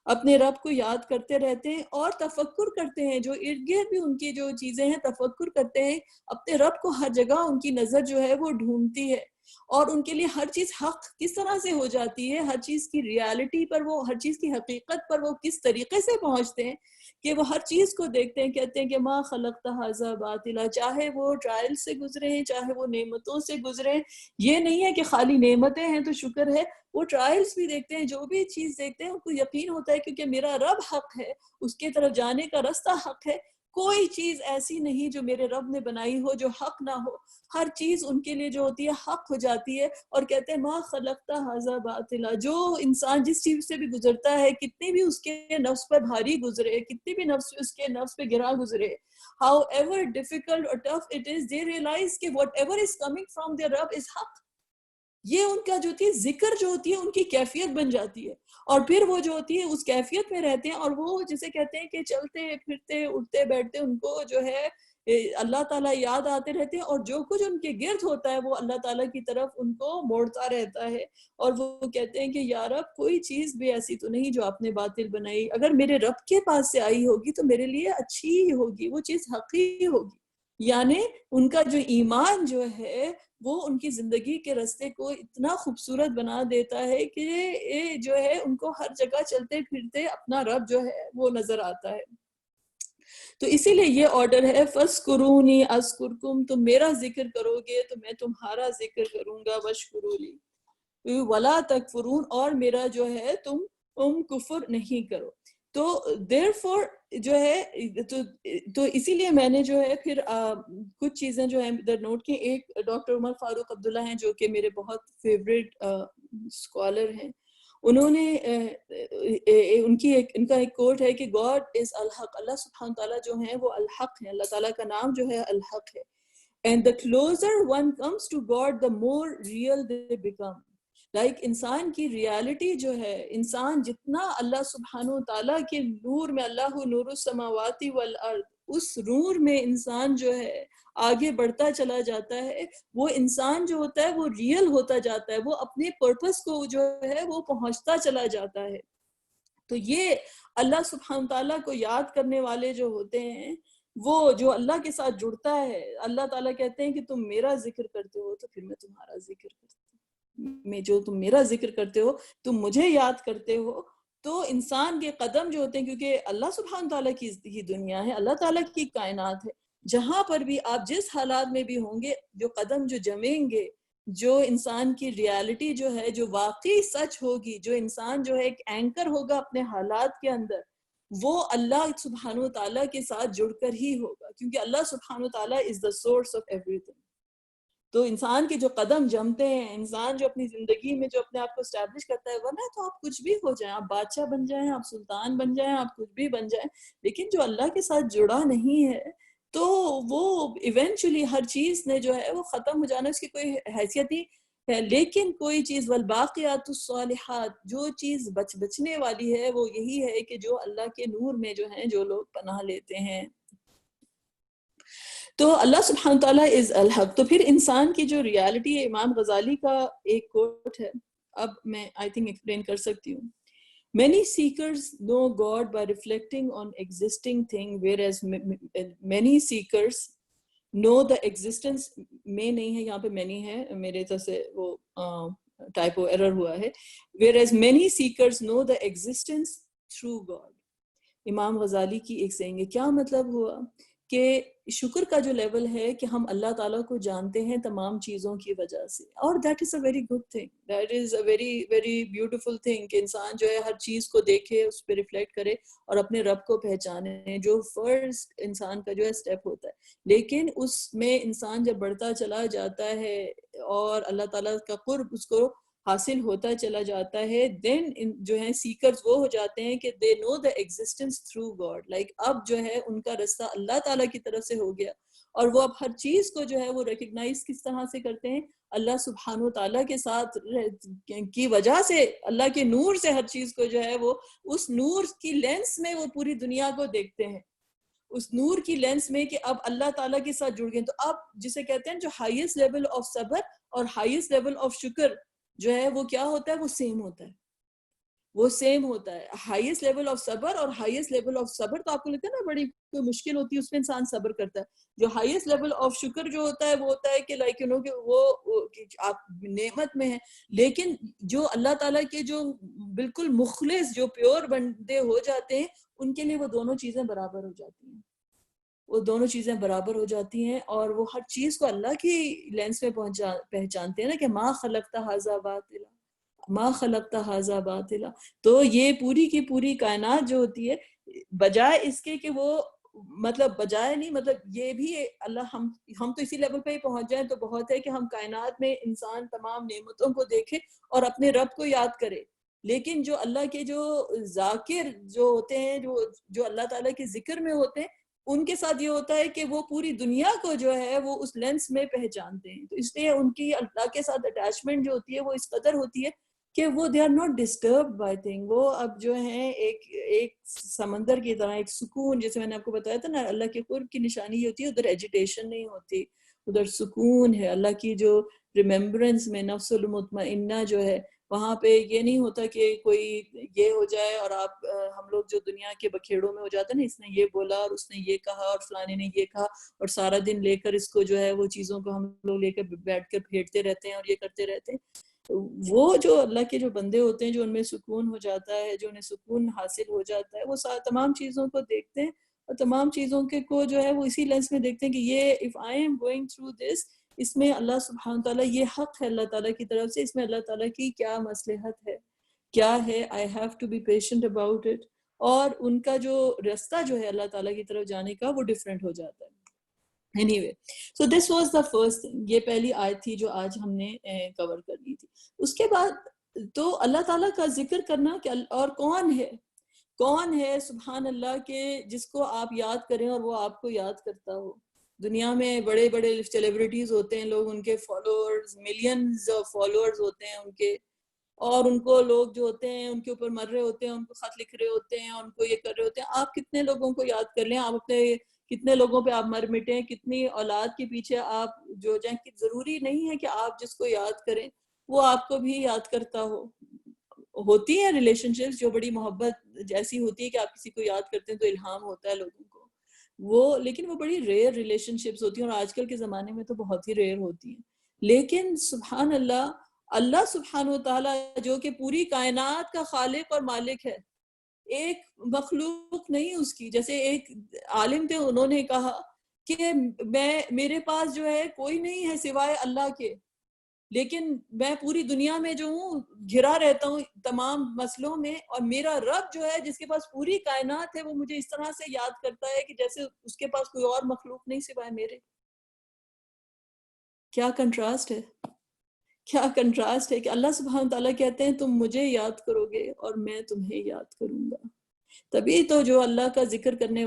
اپنے رب کو یاد کرتے رہتے ہیں اور تفکر کرتے ہیں. جو ارد گرد بھی ان کی جو چیزیں ہیں تفکر کرتے ہیں، اپنے رب کو ہر جگہ ان کی نظر جو ہے وہ ڈھونڈتی ہے اور ان کے لیے ہر چیز حق کس طرح سے ہو جاتی ہے، ہر چیز کی ریالٹی پر، وہ ہر چیز کی حقیقت پر وہ کس طریقے سے پہنچتے ہیں کہ وہ ہر چیز کو دیکھتے ہیں، کہتے ہیں کہ ما خلقت ھذا باطلا. چاہے وہ ٹرائل سے گزرے ہیں، چاہے وہ نعمتوں سے گزرے ہیں. یہ نہیں ہے کہ خالی نعمتیں ہیں تو شکر ہے، وہ ٹرائلز بھی دیکھتے ہیں، جو بھی چیز دیکھتے ہیں ان کو یقین ہوتا ہے کیونکہ میرا رب حق ہے، اس کے طرف جانے کا رستہ حق ہے. کوئی چیز ایسی نہیں جو میرے رب نے بنائی ہو جو حق نہ ہو. ہر چیز ان کے لیے جو ہوتی ہے حق ہو جاتی ہے. اور کہتے ہیں ما خلقت ھذا باطلا. جو انسان جس چیز سے بھی گزرتا ہے، کتنی بھی اس کے نفس پر بھاری گزرے، کتنی بھی اس کے نفس پہ گرا گزرے، however difficult or tough it is, they realize کہ whatever is coming from their Rabb is حق. یہ ان کا جو ہوتی ہے ذکر جو ہوتی ہے ان کی کیفیت بن جاتی ہے، اور پھر وہ جو ہوتی ہے اس کیفیت میں رہتے ہیں. اور وہ جسے کہتے ہیں کہ چلتے پھرتے اٹھتے بیٹھتے ان کو جو ہے اللہ تعالیٰ یاد آتے رہتے ہیں، اور جو کچھ ان کے گرد ہوتا ہے وہ اللہ تعالیٰ کی طرف ان کو موڑتا رہتا ہے. اور وہ کہتے ہیں کہ یا رب کوئی چیز بھی ایسی تو نہیں جو آپ نے باطل بنائی، اگر میرے رب کے پاس سے آئی ہوگی تو میرے لیے اچھی ہی ہوگی، وہ چیز حقیقی ہوگی. یعنی ان کا جو ایمان جو ہے وہ ان کی زندگی کے راستے کو اتنا خوبصورت بنا دیتا ہے کہ یہ جو ہے ان کو ہر جگہ چلتے پھرتے اپنا رب جو ہے وہ نظر آتا ہے. تو اسی لیے یہ آرڈر ہے فَاذْكُرُونِي أَذْكُرْكُمْ. تم میرا ذکر کرو گے تو میں تمہارا ذکر کروں گا. وَاشْكُرُوا لِي وَلَا تَكْفُرُونَ. اور میرا جو ہے تم کفر نہیں کرو. تو therefore جو ہے تو اسی لیے میں نے جو ہے پھر کچھ چیزیں جو ہیں ادھر نوٹ کی. ایک ڈاکٹر عمر فاروق عبداللہ ہیں جو کہ میرے بہت فیوریٹ اسکالر ہیں. انہوں نے ان کا ایک کوٹ ہے کہ گاڈ از الحق. اللہ سبحانہ تعالیٰ جو ہیں وہ الحق ہیں. اللہ تعالیٰ کا نام جو ہے الحق ہے. And the closer one comes to God, the more real they become. انسان کی ریالٹی جو ہے، انسان جتنا اللہ سبحانہ تعالیٰ کے نور میں، اللہ نور السماوات والارض، اس نور میں انسان جو ہے آگے بڑھتا چلا جاتا ہے، وہ انسان جو ہوتا ہے وہ ریئل ہوتا جاتا ہے، وہ اپنے پرپس کو جو ہے وہ پہنچتا چلا جاتا ہے. تو یہ اللہ سبحانہ تعالیٰ کو یاد کرنے والے جو ہوتے ہیں، وہ جو اللہ کے ساتھ جڑتا ہے، اللہ تعالیٰ کہتے ہیں کہ تم میرا ذکر کرتے ہو تو پھر میں تمہارا ذکر کرتا ہوں. میں جو تم میرا ذکر کرتے ہو، تم مجھے یاد کرتے ہو، تو انسان کے قدم جو ہوتے ہیں، کیونکہ اللہ سبحانہ تعالیٰ کی ہی دنیا ہے، اللہ تعالیٰ کی کائنات ہے، جہاں پر بھی آپ جس حالات میں بھی ہوں گے، جو قدم جو جمیں گے، جو انسان کی ریالٹی جو ہے، جو واقعی سچ ہوگی، جو انسان جو ہے ایک اینکر ہوگا اپنے حالات کے اندر، وہ اللہ سبحانہ تعالیٰ کے ساتھ جڑ کر ہی ہوگا، کیونکہ اللہ سبحانہ تعالیٰ is the source of everything۔ تو انسان کے جو قدم جمتے ہیں، انسان جو اپنی زندگی میں جو اپنے آپ کو اسٹیبلش کرتا ہے، ورنہ تو آپ کچھ بھی ہو جائیں، آپ بادشاہ بن جائیں، آپ سلطان بن جائیں، آپ کچھ بھی بن جائیں، لیکن جو اللہ کے ساتھ جڑا نہیں ہے تو وہ ایونچولی ہر چیز نے جو ہے وہ ختم ہو جانا، اس کی کوئی حیثیت نہیں ہے۔ لیکن کوئی چیز والباقیات الصالحات، جو چیز بچنے والی ہے وہ یہی ہے کہ جو اللہ کے نور میں جو ہیں جو لوگ پناہ لیتے ہیں۔ تو اللہ سبحانہ تعالیٰ از الحق۔ تو پھر انسان کی جو ریالٹی ہے، امام غزالی کا ایک کوٹ ہے، اب میں آئی تھنک ایکسپلین کر سکتی ہوں۔ Many seekers know God by reflecting on existing thing, whereas many seekers know the existence میں نہیں ہے، یہاں پہ many ہے، میرے طرف سے وہ ٹائپو ایرر ہوا ہے، whereas many seekers know the existence through God۔ امام غزالی کی ایک سینگ ہے، کیا مطلب ہوا کہ شکر کا جو لیول ہے کہ ہم اللہ تعالیٰ کو جانتے ہیں تمام چیزوں کی وجہ سے، اور that is a very good thing, that is a very very beautiful thing کہ انسان جو ہے ہر چیز کو دیکھے، اس پہ ریفلیکٹ کرے اور اپنے رب کو پہچانے، جو فرسٹ انسان کا جو ہے اسٹیپ ہوتا ہے۔ لیکن اس میں انسان جب بڑھتا چلا جاتا ہے اور اللہ تعالیٰ کا قرب اس کو حاصل ہوتا چلا جاتا ہے، دین جو ہیں سیکرز وہ ہو جاتے ہیں کہ they know the existence through God، like اب جو ہے ان کا رستہ اللہ تعالیٰ کی طرف سے ہو گیا، اور وہ اب ہر چیز کو جو ہے وہ ریکگنائز کس طرح سے کرتے ہیں، اللہ سبحانہ و تعالیٰ کے ساتھ کی وجہ سے، اللہ کے نور سے ہر چیز کو جو ہے وہ اس نور کی لینس میں وہ پوری دنیا کو دیکھتے ہیں، اس نور کی لینس میں کہ اب اللہ تعالیٰ کے ساتھ جڑ گئے۔ تو اب جسے کہتے ہیں جو ہائیسٹ لیول آف صبر اور ہائیسٹ لیول آف شکر جو ہے وہ کیا ہوتا ہے، وہ سیم ہوتا ہے، وہ سیم ہوتا ہے۔ ہائیسٹ لیول آف صبر اور ہائیسٹ لیول آف صبر تو آپ کو لگتا ہے نا بڑی کوئی مشکل ہوتی ہے، اس میں انسان صبر کرتا ہے۔ جو ہائیسٹ لیول آف شکر جو ہوتا ہے وہ ہوتا ہے کہ لائک کہ وہ آپ نعمت میں ہیں، لیکن جو اللہ تعالیٰ کے جو بالکل مخلص جو پیور بندے ہو جاتے ہیں، ان کے لیے وہ دونوں چیزیں برابر ہو جاتی ہیں، وہ دونوں چیزیں برابر ہو جاتی ہیں، اور وہ ہر چیز کو اللہ کی لینس میں پہچانتے ہیں نا کہ ما خلقت ھذا باطلا، ما خلقت ھذا باطلا۔ تو یہ پوری کی پوری کائنات جو ہوتی ہے، بجائے اس کے کہ وہ مطلب بجائے نہیں، مطلب یہ بھی اللہ ہم تو اسی لیول پہ ہی پہنچ جائیں تو بہت ہے کہ ہم کائنات میں انسان تمام نعمتوں کو دیکھے اور اپنے رب کو یاد کرے، لیکن جو اللہ کے جو ذاکر جو ہوتے ہیں، جو اللہ تعالیٰ کے ذکر میں ہوتے ہیں، ان کے ساتھ یہ ہوتا ہے کہ وہ پوری دنیا کو جو ہے وہ اس لینس میں پہچانتے ہیں، تو اس لیے ان کی اللہ کے ساتھ اٹیچمنٹ جو ہوتی ہے وہ اس قدر ہوتی ہے کہ وہ they are not disturbed by thing, وہ اب جو ہیں ایک سمندر کی طرح ایک سکون، جیسے میں نے آپ کو بتایا تھا نا، اللہ کے قرب کی نشانی یہ ہوتی ہے ادھر ایجیٹیشن نہیں ہوتی، ادھر سکون ہے، اللہ کی جو ریممبرنس میں نفس المطمئنہ جو ہے وہاں پہ یہ نہیں ہوتا کہ کوئی یہ ہو جائے اور آپ ہم لوگ جو دنیا کے بکھیڑوں میں ہو جاتا ہے نا، اس نے یہ بولا اور اس نے یہ کہا اور فلانے نے یہ کہا، اور سارا دن لے کر اس کو جو ہے وہ چیزوں کو ہم لوگ لے کر بیٹھ کر پھیرتے رہتے ہیں اور یہ کرتے رہتے ہیں۔ وہ جو اللہ کے جو بندے ہوتے ہیں جو ان میں سکون ہو جاتا ہے، جو انہیں سکون حاصل ہو جاتا ہے، وہ تمام چیزوں کو دیکھتے ہیں اور تمام چیزوں کے کو جو ہے وہ اسی لینس میں دیکھتے ہیں کہ یہ if I am going through this، اس میں اللہ سبحانہ تعالیٰ یہ حق ہے اللہ تعالیٰ کی طرف سے، اس میں اللہ تعالیٰ کی کیا مصلحت ہے، کیا ہے، I have to be patient about it، اور ان کا جو رستہ جو ہے اللہ تعالیٰ کی طرف جانے کا وہ ڈیفرنٹ ہو جاتا ہے۔ Anyway, so this was the first thing، یہ پہلی آیت تھی جو آج ہم نے کور کرنی تھی۔ اس کے بعد تو اللہ تعالیٰ کا ذکر کرنا کہ اور کون ہے سبحان اللہ کے جس کو آپ یاد کریں اور وہ آپ کو یاد کرتا ہو۔ دنیا میں بڑے بڑے سیلیبریٹیز ہوتے ہیں لوگ، ان کے فالوورز ملینز آف فالوورز ہوتے ہیں ان کے، اور ان کو لوگ جو ہوتے ہیں ان کے اوپر مر رہے ہوتے ہیں، ان کو خط لکھ رہے ہوتے ہیں، ان کو یہ کر رہے ہوتے ہیں۔ آپ کتنے لوگوں کو یاد کر لیں، آپ اپنے کتنے لوگوں پہ آپ مر مٹیں، کتنی اولاد کے پیچھے آپ جو جائیں، ضروری نہیں ہے کہ آپ جس کو یاد کریں وہ آپ کو بھی یاد کرتا ہو۔ ہوتی ہیں ریلیشن شپس جو بڑی محبت جیسی ہوتی ہے کہ آپ کسی کو یاد کرتے ہیں تو الہام ہوتا ہے لوگوں کو، وہ لیکن وہ بڑی ریئر ریلیشن شپس ہوتی ہیں، اور آج کل کے زمانے میں تو بہت ہی ریئر ہوتی ہیں۔ لیکن سبحان اللہ، اللہ سبحانہ و تعالیٰ جو کہ پوری کائنات کا خالق اور مالک ہے، ایک مخلوق نہیں اس کی. جیسے ایک عالم تھے, انہوں نے کہا کہ میرے پاس جو ہے کوئی نہیں ہے سوائے اللہ کے, لیکن میں پوری دنیا میں جو ہوں گھرا رہتا ہوں تمام مسئلوں میں, اور میرا رب جو ہے جس کے پاس پوری کائنات ہے وہ مجھے اس طرح سے یاد کرتا ہے کہ جیسے اس کے پاس کوئی اور مخلوق نہیں سوائے میرے. کیا کنٹراسٹ ہے, کیا کنٹراسٹ ہے کہ اللہ سبحانہ تعالیٰ کہتے ہیں تم مجھے یاد کرو گے اور میں تمہیں یاد کروں گا. تبھی تو جو اللہ کا ذکر کرنے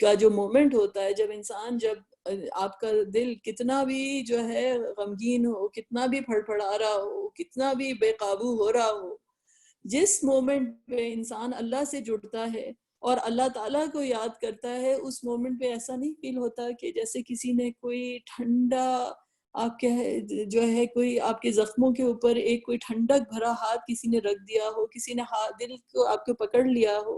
کا جو مومنٹ ہوتا ہے, جب انسان, جب آپ کا دل کتنا بھی جو ہے غمگین ہو, کتنا بھی پھڑپھڑا رہا ہو, کتنا بھی بے قابو ہو رہا ہو, جس مومنٹ پہ انسان اللہ سے جڑتا ہے اور اللہ تعالیٰ کو یاد کرتا ہے, اس مومنٹ پہ ایسا نہیں فیل ہوتا کہ جیسے کسی نے کوئی ٹھنڈا آپ کے جو ہے کوئی آپ کے زخموں کے اوپر ایک کوئی ٹھنڈک بھرا ہاتھ کسی نے رکھ دیا ہو, کسی نے دل کو آپ کو پکڑ لیا ہو,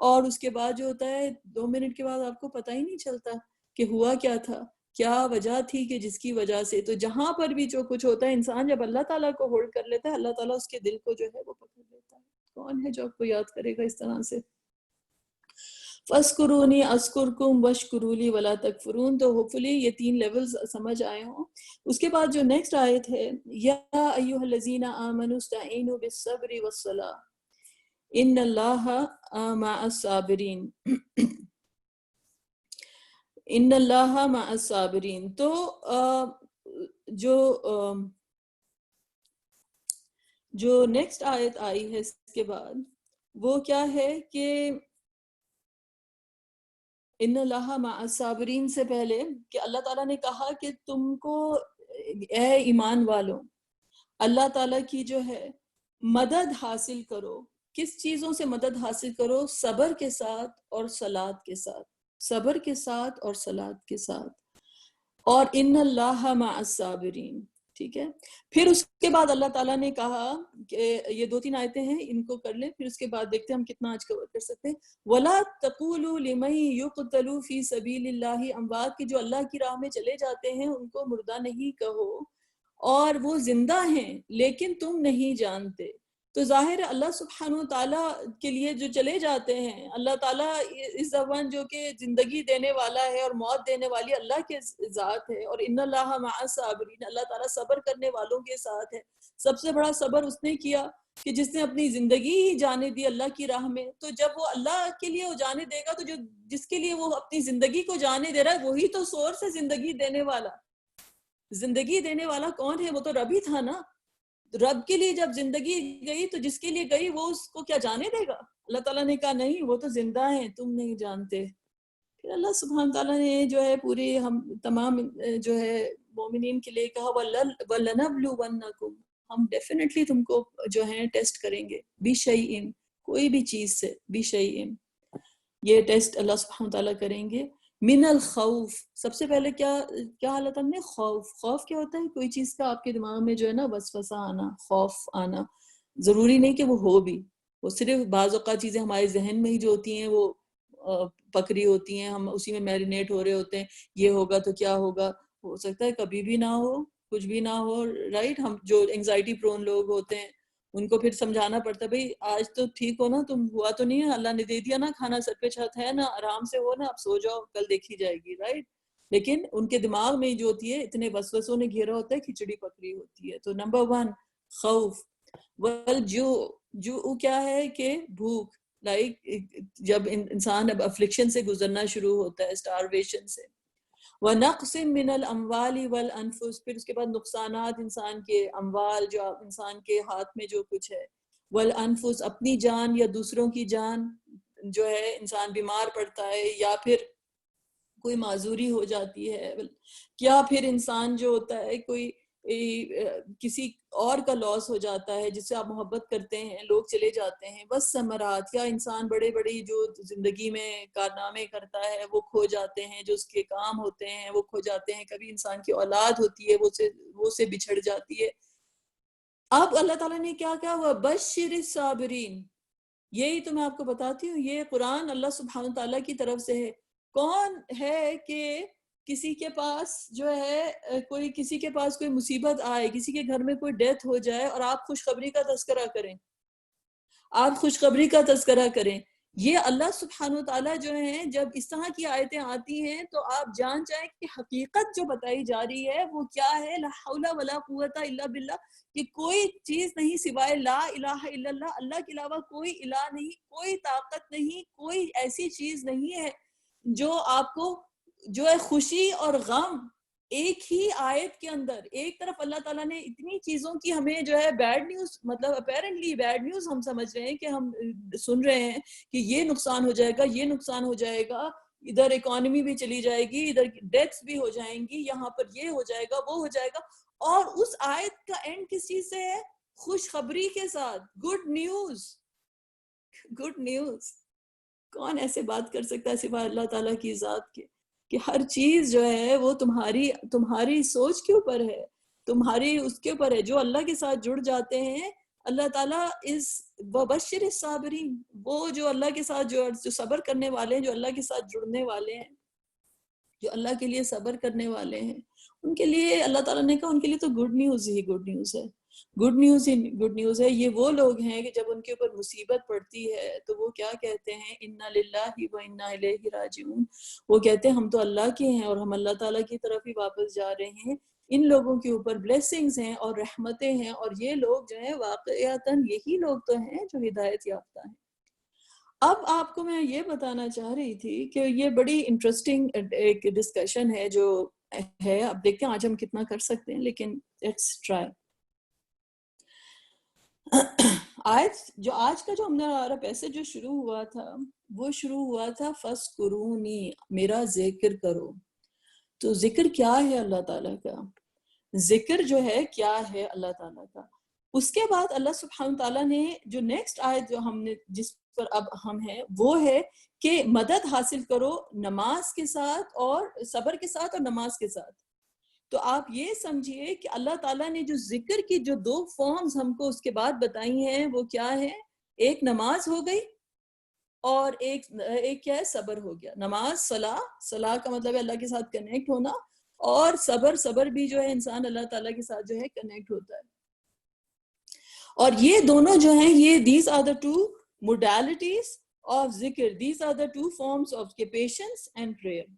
اور اس کے بعد جو ہوتا ہے 2 منٹ کے بعد آپ کو پتہ ہی نہیں چلتا کہ ہوا کیا تھا, کیا وجہ تھی کہ جس کی وجہ سے. تو جہاں پر بھی جو کچھ ہوتا ہے, انسان جب اللہ تعالیٰ کو ہولڈ کر لیتا ہے, اللہ تعالیٰ اس کے دل کو جو ہے وہ پکڑ لیتا ہے. کون ہے جو آپ کو یاد کرے گا اس طرح سے؟ فَاسْكُرُونِي أَذْكُرْكُمْ وَاشْكُرُوا لِي وَلَا تَكْفُرُونَ. تو ہوپفلی یہ 3 لیولز سمجھ آئے ہوں. اس کے بعد جو نیکسٹ آیت ہے, یا ایھا الذین آمنوا استعینوا بالصبر والصلاۃ ان اللہ مع الصابرین. ان اللہ مع الصابرین. تو جو نیکسٹ آیت آئی ہے اس کے بعد وہ کیا ہے کہ ان اللہ مع الصابرین سے پہلے کہ اللہ تعالیٰ نے کہا کہ تم کو اے ایمان والوں اللہ تعالیٰ کی جو ہے مدد حاصل کرو. کس چیزوں سے مدد حاصل کرو؟ صبر کے ساتھ اور صلات کے ساتھ, صبر کے ساتھ اور صلات کے ساتھ. اور ان اللہ مع الصابرین. ٹھیک ہے, پھر اس کے بعد اللہ تعالیٰ نے کہا کہ یہ 2-3 آیتیں ہیں, ان کو کر لیں, پھر اس کے بعد دیکھتے ہیں ہم کتنا آج کور کر سکتے ہیں. وَلَا تَقُولُوا لِمَن يُقْتَلُ فِي سَبِيلِ اللَّهِ اموات کی جو اللہ کی راہ میں چلے جاتے ہیں ان کو مردہ نہیں کہو, اور وہ زندہ ہیں لیکن تم نہیں جانتے. تو ظاہر ہے اللہ سبحانہ تعالیٰ کے لیے جو چلے جاتے ہیں, اللہ تعالیٰ اس زبان جو کہ زندگی دینے والا ہے اور موت دینے والی اللہ کے ذات ہے, اور ان اللہ مع الصابرین, اللہ تعالیٰ صبر کرنے والوں کے ساتھ ہے. سب سے بڑا صبر اس نے کیا کہ جس نے اپنی زندگی ہی جانے دی اللہ کی راہ میں. تو جب وہ اللہ کے لیے وہ جانے دے گا تو جو جس کے لیے وہ اپنی زندگی کو جانے دے رہا ہے وہی تو سورس ہے زندگی دینے والا. زندگی دینے والا کون ہے؟ وہ تو رب ہی تھا نا. رب کے لیے جب زندگی گئی تو جس کے لیے گئی وہ اس کو کیا جانے دے گا؟ اللہ تعالیٰ نے کہا نہیں, وہ تو زندہ ہیں, تم نہیں جانتے. پھر اللہ سبحانہ تعالیٰ نے جو ہے پوری ہم تمام جو ہے مومنین کے لیے کہا وَلَنَبْلُوَنَّكُمْ, ہم ڈیفینیٹلی تم کو جو ہے ٹیسٹ کریں گے, بِشَيْءٍ, کوئی بھی چیز سے, بِشَيْءٍ, یہ ٹیسٹ اللہ سبحانہ تعالیٰ کریں گے. من الخوف, سب سے پہلے کیا حالت ہم نے؟ خوف. خوف کیا ہوتا ہے؟ کوئی چیز کا آپ کے دماغ میں جو ہے نا وسوسہ آنا, خوف آنا. ضروری نہیں کہ وہ ہو بھی, وہ صرف بعض اوقات چیزیں ہمارے ذہن میں ہی جو ہوتی ہیں وہ پکڑی ہوتی ہیں, ہم اسی میں میرینیٹ ہو رہے ہوتے ہیں, یہ ہوگا تو کیا ہوگا, ہو سکتا ہے کبھی بھی نہ ہو, کچھ بھی نہ ہو, رائٹ. ہم جو انگزائٹی پرون لوگ ہوتے ہیں ان کو پھر سمجھانا پڑتا ہے بھئی آج تو ٹھیک ہو نا, تم ہوا تو نہیں ہے, اللہ نے دے دیا نا کھانا, سر پہ چھت ہے نا, آرام سے ہو نا, اب سو جاؤ, کل دیکھی جائے گی, رائٹ. لیکن ان کے دماغ میں جو ہوتی ہے اتنے وسوسوں نے گھیرا ہوتا ہے, کھچڑی پکڑی ہوتی ہے. تو نمبر 1 خوف. والجوع کیا ہے کہ بھوک, لائک جب انسان اب افلکشن سے گزرنا شروع ہوتا ہے, سٹارویشن سے. وَنَقْصٍ مِّنَ الْأَمْوَالِ وَالْأَنفُسِ, پھر اس کے بعد نقصانات انسان کے اموال, جو انسان کے ہاتھ میں جو کچھ ہے, والانفس, اپنی جان یا دوسروں کی جان, جو ہے انسان بیمار پڑتا ہے یا پھر کوئی معذوری ہو جاتی ہے, یا پھر انسان جو ہوتا ہے کوئی کسی اور کا لاس ہو جاتا ہے جس سے آپ محبت کرتے ہیں, لوگ چلے جاتے ہیں. بس ثمرات, یا انسان بڑے بڑی جو زندگی میں کارنامے کرتا ہے وہ کھو جاتے ہیں, جو اس کے کام ہوتے ہیں وہ کھو جاتے ہیں. کبھی انسان کی اولاد ہوتی ہے وہ سے بچھڑ جاتی ہے. اب اللہ تعالیٰ نے کیا کہا, ہوا بشر الصابرین. یہی تو میں آپ کو بتاتی ہوں, یہ قرآن اللہ سبحانہ تعالیٰ کی طرف سے ہے. کون ہے کہ کسی کے پاس جو ہے کوئی کسی کے پاس کوئی مصیبت آئے, کسی کے گھر میں کوئی ڈیتھ ہو جائے اور آپ خوشخبری کا تذکرہ کریں, آپ خوشخبری کا تذکرہ کریں. یہ اللہ سبحانہ وتعالیٰ جو ہیں جب اس طرح کی آیتیں آتی ہیں تو آپ جان جائیں کہ حقیقت جو بتائی جا رہی ہے وہ کیا ہے. لا حول ولا قوت الا باللہ، کہ کوئی چیز نہیں سوائے لا الہ الا اللہ، اللہ کے علاوہ کوئی الہ نہیں، کوئی طاقت نہیں، کوئی ایسی چیز نہیں ہے جو آپ کو جو ہے خوشی اور غم ایک ہی آیت کے اندر. ایک طرف اللہ تعالیٰ نے اتنی چیزوں کی ہمیں جو ہے بیڈ نیوز، مطلب اپیرنٹلی بیڈ نیوز ہم سمجھ رہے ہیں کہ ہم سن رہے ہیں کہ یہ نقصان ہو جائے گا، یہ نقصان ہو جائے گا، ادھر اکانومی بھی چلی جائے گی، ادھر ڈیتھس بھی ہو جائیں گی، یہاں پر یہ ہو جائے گا، وہ ہو جائے گا. اور اس آیت کا اینڈ کس چیز سے ہے؟ خوشخبری کے ساتھ. Good news, good news. کون ایسے بات کر سکتا ہے سوائے اللہ تعالیٰ کی ذات کے کہ ہر چیز جو ہے وہ تمہاری سوچ کے اوپر ہے، تمہاری اس کے اوپر ہے. جو اللہ کے ساتھ جڑ جاتے ہیں اللہ تعالیٰ اس وبشر الصابرین، وہ جو اللہ کے ساتھ جو صبر کرنے والے ہیں، جو اللہ کے ساتھ جڑنے والے ہیں، جو اللہ کے لیے صبر کرنے والے ہیں، ان کے لیے اللہ تعالیٰ نے کہا ان کے لیے تو گڈ نیوز ہی گڈ نیوز ہے. گڈ نیوز ہی گڈ نیوز ہے. یہ وہ لوگ ہیں کہ جب ان کے اوپر مصیبت پڑتی ہے تو وہ کیا کہتے ہیں؟ انا للہ و انا الیہ راجعون. وہ کہتے ہیں ہم تو اللہ کے ہیں اور ہم اللہ تعالیٰ کی طرف ہی واپس جا رہے ہیں. ان لوگوں کے اوپر بلیسنگز ہیں اور رحمتیں ہیں، اور یہ لوگ جو ہیں واقعتاً یہی لوگ تو ہیں جو ہدایت یافتہ ہیں. اب آپ کو میں یہ بتانا چاہ رہی تھی کہ یہ بڑی انٹرسٹنگ ایک ڈسکشن ہے جو ہے. اب دیکھتے ہیں آج ہم کتنا کر سکتے ہیں، لیکن لیٹس ٹرائی. آج کا جو ہمارا پیسے جو شروع ہوا تھا وہ شروع ہوا تھا فَاذْكُرُونِی، میرا ذکر کرو. تو ذکر کیا ہے اللہ تعالیٰ کا؟ ذکر جو ہے کیا ہے اللہ تعالیٰ کا؟ اس کے بعد اللہ سبحانہ تعالیٰ نے جو نیکسٹ آیت جو ہم نے جس پر اب ہم ہیں وہ ہے کہ مدد حاصل کرو نماز کے ساتھ اور صبر کے ساتھ اور نماز کے ساتھ. تو آپ یہ سمجھیے کہ اللہ تعالیٰ نے جو ذکر کی جو دو فارمز ہم کو اس کے بعد بتائی ہیں وہ کیا ہے؟ ایک نماز ہو گئی اور ایک کیا ہے؟ صبر ہو گیا. نماز صلاح کا مطلب ہے اللہ کے ساتھ کنیکٹ ہونا، اور صبر بھی جو ہے انسان اللہ تعالیٰ کے ساتھ جو ہے کنیکٹ ہوتا ہے. اور یہ دونوں جو ہیں یہ these are the two modalities of ذکر, these are the two forms of patience and prayer.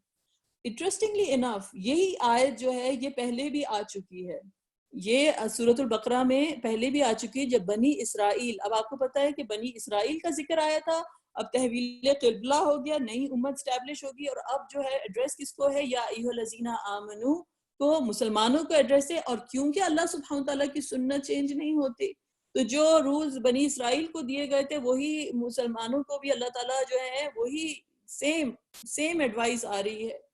Interestingly enough یہی آیت جو ہے یہ پہلے بھی آ چکی ہے. یہ سورۃ البقرہ میں پہلے بھی آ چکی ہے جب بنی اسرائیل، اب آپ کو پتا ہے کہ بنی اسرائیل کا ذکر آیا تھا، اب تحویل قبلہ ہو گیا، نئی امت سٹیبلش ہوگی، اور اب جو ہے ایڈریس کس کو ہے؟ یا ایھا الذین آمنو کو، مسلمانوں کو ایڈریس ہے. اور کیونکہ اللہ سبحانہ تعالیٰ کی سنت چینج نہیں ہوتی تو جو رولز بنی اسرائیل کو دیے گئے تھے وہی مسلمانوں کو بھی اللہ تعالیٰ جو ہے وہی سیم ایڈوائس آ رہی ہے.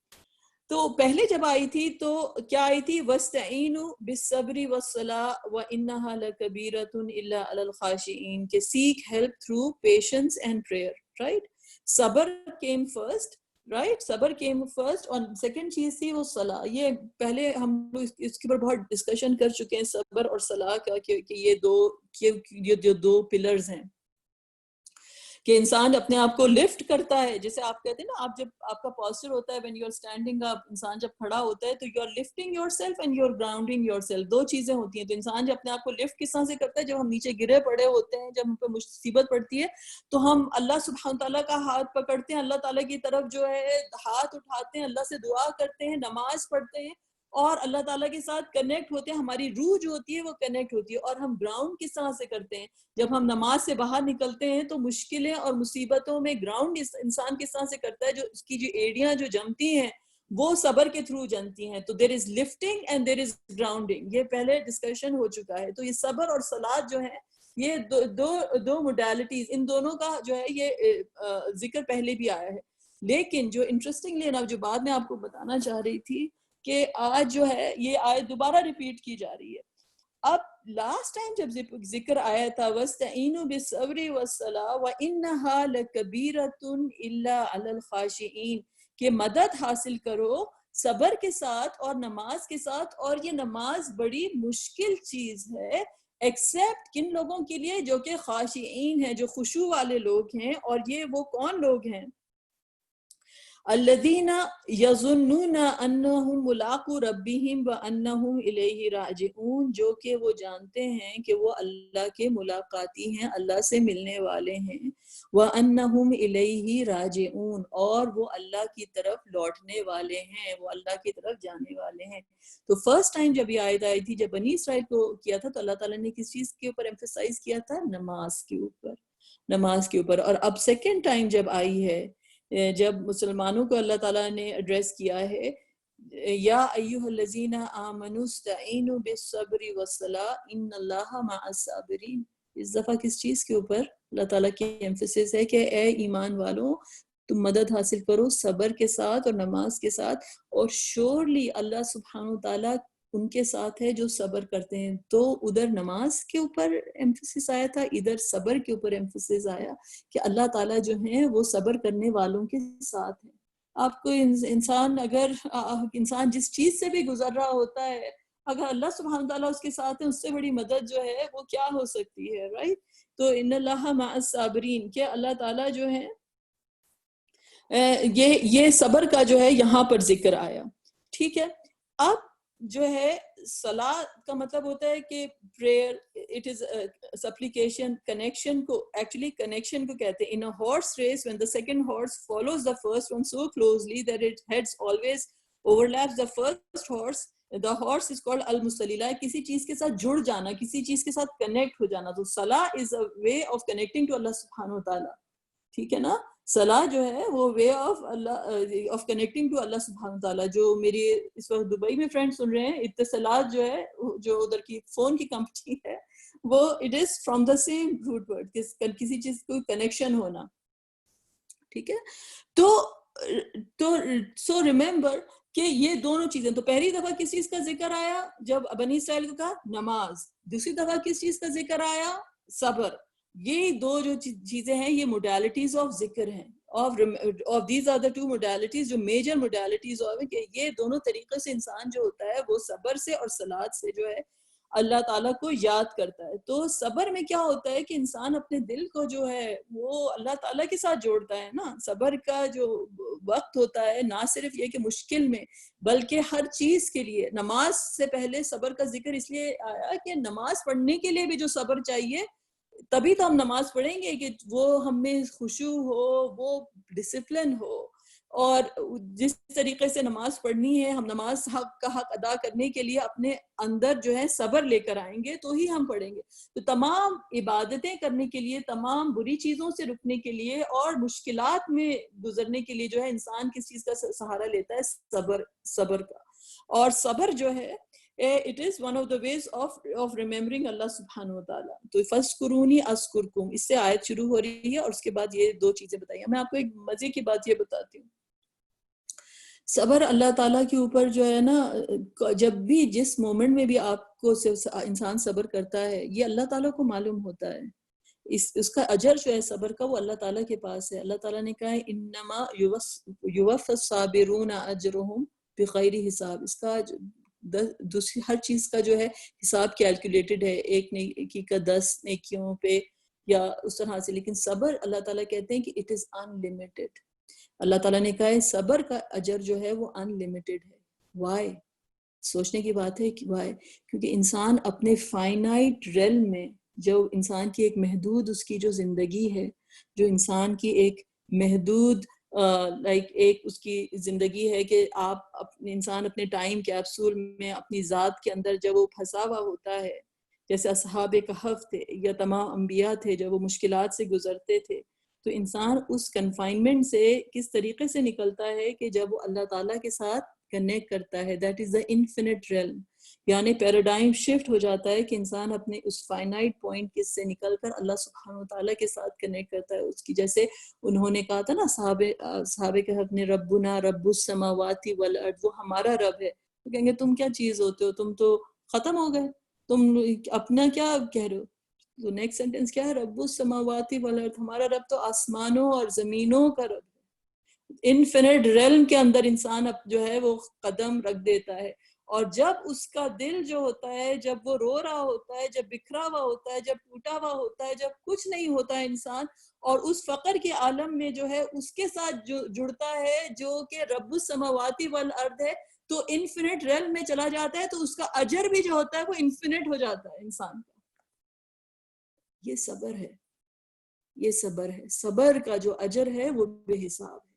تو پہلے جب آئی تھی تو کیا آئی تھی؟ وَاسْتَعِینُوا بِالصَّبْرِ وَالصَّلَاةِ وَإِنَّهَا لَكَبِیرَةٌ إِلَّا عَلَى الْخَاشِعِینَ، کہ seek help through patience and prayer. right? صبر came first, right? صبر came first، اور سیکنڈ چیز تھی وہ صلاح. یہ پہلے ہم لوگ اس کے اوپر بہت ڈسکشن کر چکے ہیں صبر اور صلاح کا کہ یہ دو پلرز ہیں کہ انسان اپنے آپ کو لفٹ کرتا ہے. جیسے آپ کہتے ہیں نا، آپ جب آپ کا پوسچر ہوتا ہے when you are standing up، انسان جب کھڑا ہوتا ہے تو you are lifting yourself and you are grounding yourself. دو چیزیں ہوتی ہیں. تو انسان جب اپنے آپ کو لفٹ کس طرح سے کرتا ہے؟ جب ہم نیچے گرے پڑے ہوتے ہیں، جب ہم پہ مصیبت پڑتی ہے تو ہم اللہ سبحانہ تعالیٰ کا ہاتھ پکڑتے ہیں، اللہ تعالیٰ کی طرف جو ہے ہاتھ اٹھاتے ہیں، اللہ سے دعا کرتے ہیں، نماز پڑھتے ہیں اور اللہ تعالیٰ کے ساتھ کنیکٹ ہوتے ہیں. ہماری روح جو ہوتی ہے وہ کنیکٹ ہوتی ہے. اور ہم گراؤنڈ کس طرح سے کرتے ہیں؟ جب ہم نماز سے باہر نکلتے ہیں تو مشکلیں اور مصیبتوں میں گراؤنڈ انسان کس طرح سے کرتا ہے؟ جو اس کی جو ایڑیاں جو جمتی ہیں وہ صبر کے تھرو جمتی ہیں. تو there is lifting and there is grounding. یہ پہلے ڈسکشن ہو چکا ہے. تو یہ صبر اور صلاۃ جو ہے یہ دو موڈیلٹیز، ان دونوں کا جو ہے یہ ذکر پہلے بھی آیا ہے. لیکن جو انٹرسٹنگلی جو بعد میں آپ کو بتانا چاہ رہی تھی کہ آج جو ہے یہ آیت دوبارہ ریپیٹ کی جا رہی ہے. اب لاسٹ ٹائم جب ذکر آیا تھا وَاسْتَعِینُوا بِالصَّبْرِ وَالصَّلَاةِ وَإِنَّهَا لَكَبِیرَةٌ إِلَّا عَلَى الْخَاشِعِینَ، کہ مدد حاصل کرو صبر کے ساتھ اور نماز کے ساتھ. اور یہ نماز بڑی مشکل چیز ہے ایکسیپٹ کن لوگوں کے لیے؟ جو کہ خاشعین ہیں، جو خشوع والے لوگ ہیں. اور یہ وہ کون لوگ ہیں؟ الذین یظنون انہم ملاقو ربہم وانہم الیہ راجعون، جو کہ وہ جانتے ہیں کہ وہ اللہ کے ملاقاتی ہیں، اللہ سے ملنے والے ہیں، وانہم الیہ راجعون، اور وہ اللہ کی طرف لوٹنے والے ہیں، وہ اللہ کی طرف جانے والے ہیں۔ تو فرسٹ ٹائم جب یہ آیت آئی تھی، جب بنی اسرائیل کو کیا تھا، تو اللہ تعالیٰ نے کس چیز کے اوپر ایمفیسائز کیا تھا؟ نماز کے اوپر، نماز کے اوپر۔ اور اب سیکنڈ ٹائم جب آئی ہے، جب مسلمانوں کو اللہ تعالیٰ نے ایڈریس کیا ہے، یا ایھا الذین آمنوا استعینوا بالصبر والصلاۃ ان اللہ مع الصابرین، اس دفعہ کس چیز کے اوپر اللہ تعالیٰ کی ایمفیسس ہے کہ اے ایمان والوں تم مدد حاصل کرو صبر کے ساتھ اور نماز کے ساتھ، اور شورلی اللہ سبحانہ تعالیٰ ان کے ساتھ ہے جو صبر کرتے ہیں۔ تو ادھر نماز کے اوپر ایمفیسس آیا تھا، ادھر صبر کے اوپر ایمفیسس آیا کہ اللہ تعالیٰ جو ہیں وہ صبر کرنے والوں کے ساتھ ہیں۔ آپ کو انسان جس چیز سے بھی گزر رہا ہوتا ہے، اگر اللہ سبحانہ تعالیٰ اس کے ساتھ ہے، اس سے بڑی مدد جو ہے وہ کیا ہو سکتی ہے، رائٹ؟ تو ان اللہ مع الصابرین، کہ اللہ تعالیٰ جو ہے یہ صبر کا جو ہے یہاں پر ذکر آیا، ٹھیک ہے۔ اب جو ہے صلاح کا مطلب ہوتا ہے کہ prayer, it is supplication, connection کو، ایکچولی کنیکشن کو کہتے ہیں۔ In a horse race when the second horse follows the first one so closely that its heads always overlaps the first horse, the horse is called المسلیلہ، کسی چیز کے ساتھ جڑ جانا، کسی چیز کے ساتھ کنیکٹ ہو جانا۔ تو صلاح is a way of connecting to اللہ سبحانہ وتعالیٰ، ٹھیک ہے نا۔ صلاح جو ہے وہ وے آف اللہ آف کنیکٹنگ ٹو اللہ سبحانہ تعالیٰ۔ جو میری اس وقت دبئی میں فرینڈ سن رہے ہیں، اتصالات جو ہے، جو ادھر کی فون کی کمپنی ہے، وہ it is from the same root word, کسی چیز کو کنیکشن ہونا، ٹھیک ہے۔ تو سو ریممبر کہ یہ دونوں چیزیں، تو پہلی دفعہ کس چیز کا ذکر آیا جب بنی اسرائیل کو کہا؟ نماز۔ دوسری دفعہ کس چیز کا ذکر آیا؟ صبر۔ یہ دو جو چیزیں ہیں، یہ موڈیلٹیز آف ذکر ہیں، of these are the two modalities، جو میجر موڈیلٹیز آف، کہ یہ دونوں طریقے سے انسان جو ہوتا ہے وہ صبر سے اور صلاۃ سے جو ہے اللہ تعالیٰ کو یاد کرتا ہے۔ تو صبر میں کیا ہوتا ہے کہ انسان اپنے دل کو جو ہے وہ اللہ تعالیٰ کے ساتھ جوڑتا ہے نا۔ صبر کا جو وقت ہوتا ہے، نہ صرف یہ کہ مشکل میں، بلکہ ہر چیز کے لیے۔ نماز سے پہلے صبر کا ذکر اس لیے آیا کہ نماز پڑھنے کے لیے بھی جو صبر چاہیے، تبھی تو ہم نماز پڑھیں گے کہ وہ ہم میں خشوع ہو، وہ ڈسپلن ہو، اور جس طریقے سے نماز پڑھنی ہے، ہم نماز کا حق ادا کرنے کے لیے اپنے اندر جو ہے صبر لے کر آئیں گے تو ہی ہم پڑھیں گے۔ تو تمام عبادتیں کرنے کے لیے، تمام بری چیزوں سے رکنے کے لیے اور مشکلات میں گزرنے کے لیے جو ہے انسان کس چیز کا سہارا لیتا ہے؟ صبر کا۔ اور صبر جو ہے it is one of the ways of remembering اللہ سبحانہ وتعالیٰ۔ تو فَاذْكُرُونِي أَذْكُرْكُمْ، اس سے آیت شروع ہو رہی ہے، اور اس کے بعد یہ دو چیزیں بتائی۔ میں آپ کو ایک مزے کی بات یہ بتاتی ہوں۔ صبر اللہ تعالیٰ کے اوپر جو ہے نا، جب بھی جس مومنٹ میں بھی آپ کو انسان صبر کرتا ہے، یہ اللہ تعالیٰ کو معلوم ہوتا ہے۔ اس کا اجر جو ہے صبر کا، وہ اللہ تعالیٰ کے پاس ہے۔ اللہ تعالیٰ نے کہا ہے انما یوفی الصابرون اجرہم بغیر حساب۔ اس کا دوسری ہر چیز کا جو ہے حساب کیلکولیٹڈ ہے، ایک نیکی کا 10 نیکیوں پہ یا اس طرح سے۔ لیکن صبر اللہ تعالیٰ کہتے ہیں کہ اٹ از انلمیٹڈ۔ اللہ تعالیٰ نے کہا ہے صبر کا اجر جو ہے وہ انلمیٹڈ ہے۔ وائی؟ سوچنے کی بات ہے کہ وائی، کیونکہ انسان اپنے فائنائٹ ریلم میں، جو انسان کی ایک محدود اس کی جو زندگی ہے، جو انسان کی ایک محدود ایک اس کی زندگی ہے کہ انسان اپنے ٹائم کیپسول میں اپنی ذات کے اندر جب وہ پھنسا ہوا ہوتا ہے، جیسے اصحاب کہف تھے یا تمام انبیاء تھے جب وہ مشکلات سے گزرتے تھے، تو انسان اس کنفائنمنٹ سے کس طریقے سے نکلتا ہے کہ جب وہ اللہ تعالیٰ کے ساتھ کنیکٹ کرتا ہے۔ That is the infinite realm, یعنی پیراڈائم شفٹ ہو جاتا ہے کہ انسان اپنے اس فائنائٹ پوائنٹ سے نکل کر اللہ سبحانہ وتعالیٰ کے ساتھ کنیکٹ کرتا ہے۔ اس کی جیسے انہوں نے کہا تھا نا صحابہ کہف نے، ربنا رب السماوات والارض، وہ ہمارا رب ہے۔ تو کہیں گے تم کیا چیز ہوتے ہو، تم تو ختم ہو گئے، تم اپنا کیا کہہ رہے ہو؟ تو نیکسٹ سینٹنس کیا ہے؟ رب السماوات والارض، ہمارا رب تو آسمانوں اور زمینوں کا رب ہے۔ انفینٹ ریلم کے اندر انسان اب جو ہے وہ قدم رکھ دیتا ہے، اور جب اس کا دل جو ہوتا ہے، جب وہ رو رہا ہوتا ہے، جب بکھرا ہوا ہوتا ہے، جب ٹوٹا ہوا ہوتا ہے، جب کچھ نہیں ہوتا ہے انسان، اور اس فقر کے عالم میں جو ہے اس کے ساتھ جو جڑتا ہے جو کہ رب السماوات والارض ہے، تو انفینٹ ریل میں چلا جاتا ہے، تو اس کا اجر بھی جو ہوتا ہے وہ انفینٹ ہو جاتا ہے انسان کا. یہ صبر ہے، یہ صبر ہے. صبر کا جو اجر ہے وہ بے حساب ہے.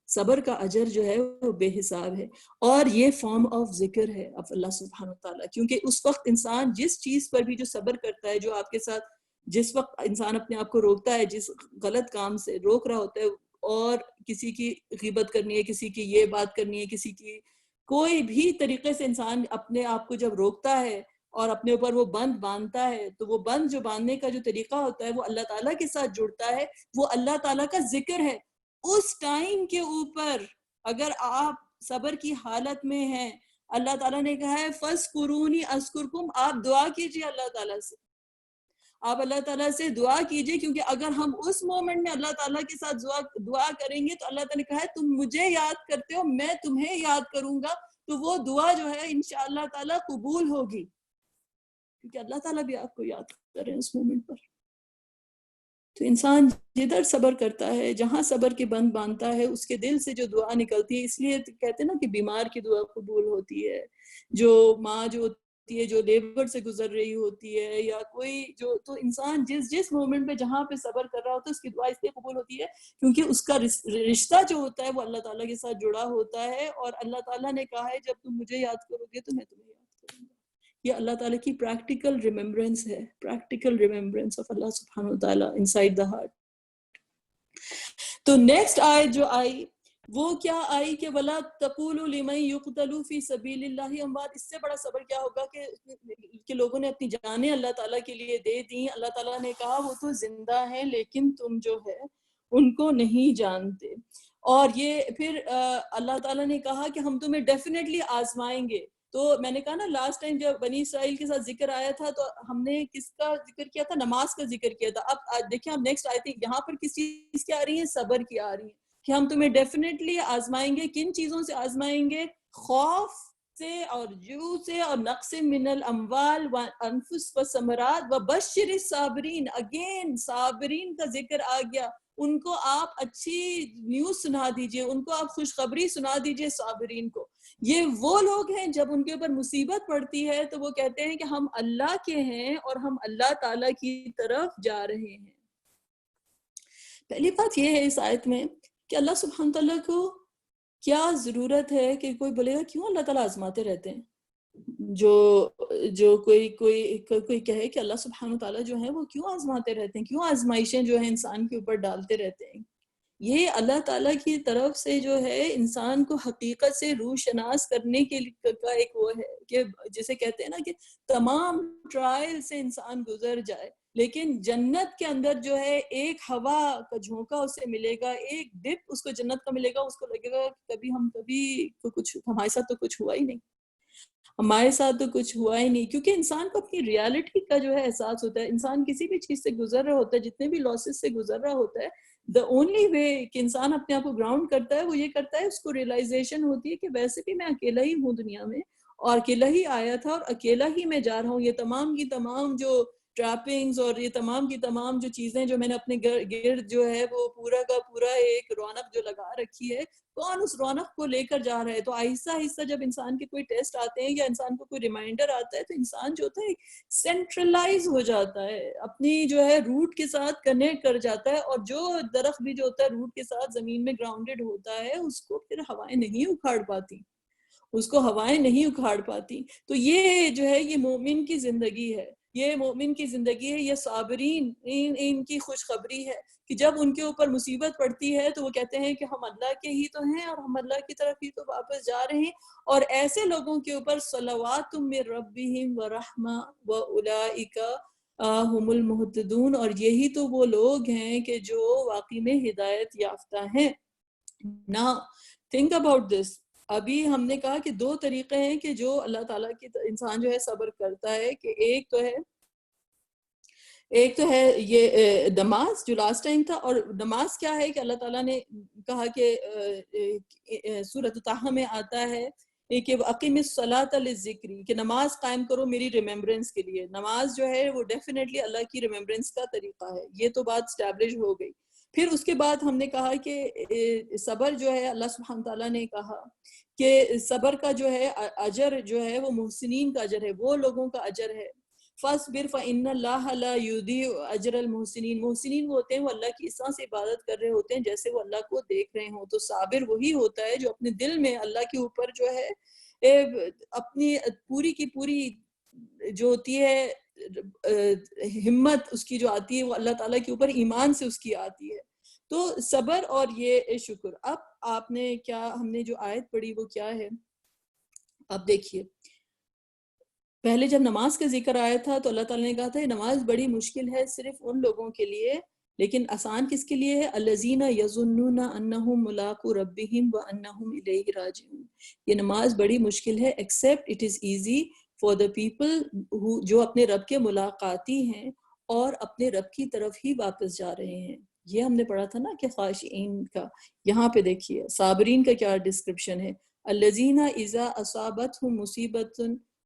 صبر کا اجر جو ہے وہ بے حساب ہے. اور یہ فارم آف ذکر ہے اب اللہ سبحانہ وتعالیٰ، کیونکہ اس وقت انسان جس چیز پر بھی جو صبر کرتا ہے، جو آپ کے ساتھ جس وقت انسان اپنے آپ کو روکتا ہے، جس غلط کام سے روک رہا ہوتا ہے، اور کسی کی غیبت کرنی ہے، کسی کی یہ بات کرنی ہے، کسی کی کوئی بھی طریقے سے انسان اپنے آپ کو جب روکتا ہے اور اپنے اوپر وہ بند باندھتا ہے، تو وہ بند جو باندھنے کا جو طریقہ ہوتا ہے وہ اللہ تعالیٰ کے ساتھ جڑتا ہے، وہ اللہ تعالیٰ کا ذکر ہے. اس ٹائم کے اوپر اگر آپ صبر کی حالت میں ہیں، اللہ تعالیٰ نے کہا ہے فَاذْكُرُونِي أَذْكُرْكُمْ، آپ دعا کیجئے اللہ تعالیٰ سے، آپ اللہ تعالیٰ سے دعا کیجئے، کیونکہ اگر ہم اس مومنٹ میں اللہ تعالیٰ کے ساتھ دعا کریں گے تو اللہ تعالیٰ نے کہا ہے تم مجھے یاد کرتے ہو، میں تمہیں یاد کروں گا، تو وہ دعا جو ہے انشاءاللہ تعالیٰ قبول ہوگی، کیونکہ اللہ تعالیٰ بھی آپ کو یاد کر رہے ہیں اس مومنٹ پر. تو انسان جدھر صبر کرتا ہے، جہاں صبر کے بند باندھتا ہے، اس کے دل سے جو دعا نکلتی ہے، اس لیے کہتے ہیں نا کہ بیمار کی دعا قبول ہوتی ہے، جو ماں جو ہوتی ہے جو لیبر سے گزر رہی ہوتی ہے، یا کوئی جو، تو انسان جس مومنٹ پہ جہاں پہ صبر کر رہا ہوتا ہے اس کی دعا اس لیے قبول ہوتی ہے کیونکہ اس کا رشتہ جو ہوتا ہے وہ اللہ تعالیٰ کے ساتھ جڑا ہوتا ہے. اور اللہ تعالیٰ نے کہا ہے جب تم مجھے یاد کرو گے تو میں تمہیں یاد کروں گا. یہ اللہ تعالیٰ کی پریکٹیکل ریممبرنس ہے، پریکٹیکل ریممبرنس آف اللہ سبحانہ وتعالیٰ انسائڈ دا ہارٹ. تو نیکسٹ آیت جو آئی وہ کیا آئی کہ وَلَا تَقُولُوا لِمَن يُقْتَلُ فِي سَبِيلِ اللَّهِ أَمْوَاتٌ. اس سے بڑا صبر کیا ہوگا کہ لوگوں نے اپنی جانیں اللہ تعالیٰ کے لیے دے دیں. اللہ تعالیٰ نے کہا وہ تو زندہ ہیں لیکن تم جو ہے ان کو نہیں جانتے. اور یہ پھر اللہ تعالیٰ نے کہا کہ ہم تمہیں ڈیفینیٹلی آزمائیں گے. تو میں نے کہا نا لاسٹ ٹائم جب بنی اسرائیل کے ساتھ ذکر آیا تھا تو ہم نے کس کا ذکر کیا تھا؟ نماز کا ذکر کیا تھا. اب دیکھیں ہم نیکسٹ آیت یہاں پر کس چیز کی آ رہی ہیں؟ صبر کی آ رہی ہیں کہ ہم تمہیں ڈیفینیٹلی آزمائیں گے. کن چیزوں سے آزمائیں گے؟ خوف سے اور جو سے اور نقص من الاموال وانفس والثمرات وبشر الصابرین. اگین صابرین کا ذکر آ گیا. ان کو آپ اچھی نیوز سنا دیجئے، ان کو آپ خوشخبری سنا دیجئے صابرین کو. یہ وہ لوگ ہیں جب ان کے اوپر مصیبت پڑتی ہے تو وہ کہتے ہیں کہ ہم اللہ کے ہیں اور ہم اللہ تعالیٰ کی طرف جا رہے ہیں. پہلی بات یہ ہے اس آیت میں کہ اللہ سبحانہ تعالیٰ کو کیا ضرورت ہے کہ کوئی بولے گا کیوں اللہ تعالیٰ آزماتے رہتے ہیں. جو کوئی کہے کہ اللہ سبحانہ تعالیٰ جو ہے وہ کیوں آزماتے رہتے ہیں، کیوں آزمائشیں جو ہیں انسان کے اوپر ڈالتے رہتے ہیں. یہ اللہ تعالیٰ کی طرف سے جو ہے انسان کو حقیقت سے روح شناس کرنے کے کا ایک وہ ہے کہ جسے کہتے ہیں نا کہ تمام ٹرائل سے انسان گزر جائے، لیکن جنت کے اندر جو ہے ایک ہوا کا جھونکا اسے ملے گا، ایک ڈپ اس کو جنت کا ملے گا. اس کو لگے گا کبھی کچھ ہمارے ساتھ تو کچھ ہوا ہی نہیں، ہمارے ساتھ تو کچھ ہوا ہی نہیں. کیونکہ انسان کو اپنی ریالٹی کا جو ہے احساس ہوتا ہے. انسان کسی بھی چیز سے گزر رہا ہوتا ہے، جتنے بھی لاسز سے گزر رہا ہوتا ہے، the only way کہ انسان اپنے آپ کو گراؤنڈ کرتا ہے وہ یہ کرتا ہے، اس کو ریئلائزیشن ہوتی ہے کہ ویسے بھی میں اکیلا ہی ہوں دنیا میں، اور اکیلا ہی آیا تھا اور اکیلا ہی میں جا رہا ہوں. یہ تمام کی تمام جو ٹریپنگز اور یہ تمام کی تمام جو چیزیں جو میں نے اپنے گرد جو ہے وہ پورا کا پورا ایک رونق جو لگا رکھی ہے، کون اس رونق کو لے کر جا رہا ہے. تو آہستہ آہستہ جب انسان کے کوئی ٹیسٹ آتے ہیں یا انسان کو کوئی ریمائنڈر آتا ہے تو انسان جو ہوتا ہے سینٹرلائز ہو جاتا ہے، اپنی جو ہے روٹ کے ساتھ کنیکٹ کر جاتا ہے. اور جو درخت بھی جو ہوتا ہے روٹ کے ساتھ زمین میں گراؤنڈڈ ہوتا ہے اس کو پھر ہوائیں نہیں اکھاڑ پاتی، اس کو ہوائیں نہیں اکھاڑ پاتی. تو یہ جو ہے یہ مومن کی زندگی ہے، یہ مومن کی زندگی ہے. یہ صابرین ان کی خوشخبری ہے کہ جب ان کے اوپر مصیبت پڑتی ہے تو وہ کہتے ہیں کہ ہم اللہ کے ہی تو ہیں اور ہم اللہ کی طرف ہی تو واپس جا رہے ہیں. اور ایسے لوگوں کے اوپر صلوات من ربہم ورحمہ واولئک ہم المہتدون. اور یہی تو وہ لوگ ہیں کہ جو واقعی میں ہدایت یافتہ ہیں. Now think about this. ابھی ہم نے کہا کہ دو طریقے ہیں کہ جو اللہ تعالیٰ کی انسان جو ہے صبر کرتا ہے، کہ ایک تو ہے یہ نماز جو لاسٹ ٹائم تھا. اور نماز کیا ہے کہ اللہ تعالیٰ نے کہا کہ سورۃ طٰہٰ میں آتا ہے کہ اقیم الصلاۃ للذکری، کہ نماز قائم کرو میری ریممبرنس کے لیے. نماز جو ہے وہ ڈیفینیٹلی اللہ کی ریممبرنس کا طریقہ ہے. یہ تو بات اسٹیبلش ہو گئی. پھر اس کے بعد ہم نے کہا کہ صبر جو ہے اللہ سبحانہ تعالیٰ نے کہا کہ صبر کا جو ہے اجر جو ہے وہ محسنین کا اجر ہے، وہ لوگوں کا اجر ہے. فَاصْبِرْ فَإِنَّ اللَّهَ لَا يُضِيعُ أَجْرَ الْمُحْسِنِينَ. محسنین وہ ہوتے ہیں وہ اللہ کی اس طرح سے عبادت کر رہے ہوتے ہیں جیسے وہ اللہ کو دیکھ رہے ہوں. تو صابر وہی ہوتا ہے جو اپنے دل میں اللہ کے اوپر جو ہے اپنی پوری کی پوری جو ہوتی ہے ہمت اس کی جو آتی ہے وہ اللہ تعالیٰ کے اوپر ایمان سے اس کی آتی ہے. تو صبر اور یہ شکر. اب آپ نے کیا ہم نے جو آیت پڑھی وہ کیا ہے؟ اب دیکھیے پہلے جب نماز کا ذکر آیا تھا تو اللہ تعالیٰ نے کہا تھا یہ نماز بڑی مشکل ہے صرف ان لوگوں کے لیے، لیکن آسان کس کے لیے ہے؟ الذین یظنون انہم ملاقو ربہم وانہم الیہ راجعون. یہ نماز بڑی مشکل ہے accept it is easy for the people جو اپنے رب کے ملاقاتی ہیں اور اپنے رب کی طرف ہی واپس جا رہے ہیں. یہ ہم نے پڑھا تھا نا کہ خاشعین کا. یہاں پہ دیکھیے صابرین کا کیا ڈسکرپشن ہے. الذین اذا اصابتہم مصیبۃ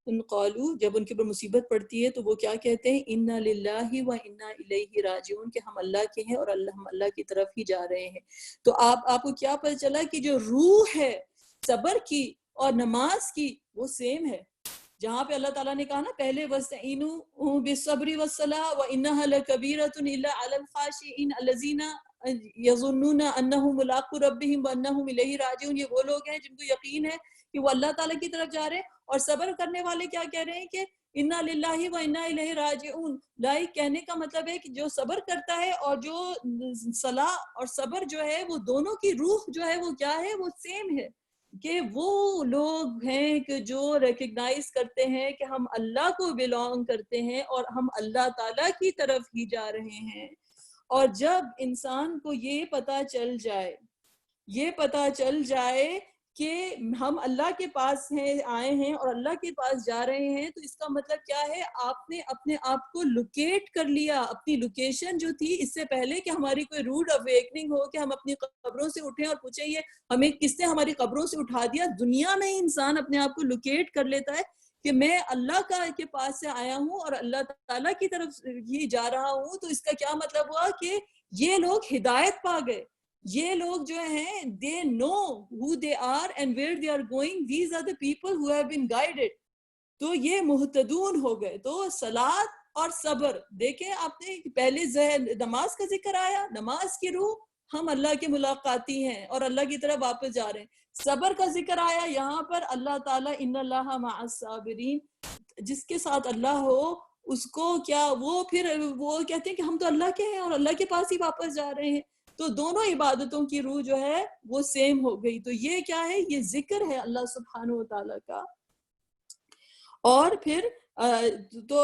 ان قالو، جب ان کے اوپر مصیبت پڑتی ہے تو وہ کیا کہتے ہیں؟ انا للہ و انا الیہ راجعون، کہ ہم اللہ کے ہیں اور ہم اللہ کی طرف ہی جا رہے ہیں. تو آپ کو کیا پتہ چلا کہ جو روح ہے صبر کی اور نماز کی وہ سیم ہے. جہاں پہ اللہ تعالیٰ نے کہا نا پہلے وَاسْتَعِینُوا بِالصَّبْرِ وَالصَّلَاةِ وَإِنَّهَا لَكَبِیرَةٌ إِلَّا عَلَى الْخَاشِعِينَ الَّذِینَ یظنون انہم ملاقو ربہم وانہم الیہ راجعون. یہ وہ لوگ ہیں جن کو یقین ہے کہ وہ اللہ تعالیٰ کی طرف جا رہے ہیں. اور صبر کرنے والے کیا کہہ رہے ہیں کہ انا للہ و انا الیہ راجعون. لائک کہنے کا مطلب ہے کہ جو صبر کرتا ہے اور جو صلاح اور صبر جو ہے وہ دونوں کی روح جو ہے وہ کیا ہے؟ وہ سیم ہے. کہ وہ لوگ ہیں کہ جو ریکگنائز کرتے ہیں کہ ہم اللہ کو بیلونگ کرتے ہیں اور ہم اللہ تعالیٰ کی طرف ہی جا رہے ہیں. اور جب انسان کو یہ پتہ چل جائے کہ ہم اللہ کے پاس آئے ہیں اور اللہ کے پاس جا رہے ہیں، تو اس کا مطلب کیا ہے؟ آپ نے اپنے آپ کو لوکیٹ کر لیا. اپنی لوکیشن جو تھی اس سے پہلے کہ ہماری کوئی روڈ اویکننگ ہو کہ ہم اپنی قبروں سے اٹھیں اور پوچھیں یہ ہمیں کس نے ہماری قبروں سے اٹھا دیا. دنیا میں انسان اپنے آپ کو لوکیٹ کر لیتا ہے کہ میں اللہ کے پاس سے آیا ہوں اور اللہ تعالیٰ کی طرف ہی جا رہا ہوں. تو اس کا کیا مطلب ہوا کہ یہ لوگ ہدایت پا گئے. یہ لوگ جو ہیں they know who they are and where they are going. These are the people who have been guided. تو یہ مہتدون ہو گئے. تو صلاۃ اور صبر دیکھیں آپ نے پہلے نماز کا ذکر آیا، نماز کی روح ہم اللہ کے ملاقاتی ہیں اور اللہ کی طرف واپس جا رہے ہیں. صبر کا ذکر آیا یہاں پر اللہ تعالیٰ ان اللہ مع الصابرین، جس کے ساتھ اللہ ہو اس کو کیا وہ پھر وہ کہتے ہیں کہ ہم تو اللہ کے ہیں اور اللہ کے پاس ہی واپس جا رہے ہیں. تو دونوں عبادتوں کی روح جو ہے وہ سیم ہو گئی. تو یہ کیا ہے؟ یہ ذکر ہے اللہ سبحانہ و تعالیٰ کا. اور پھر تو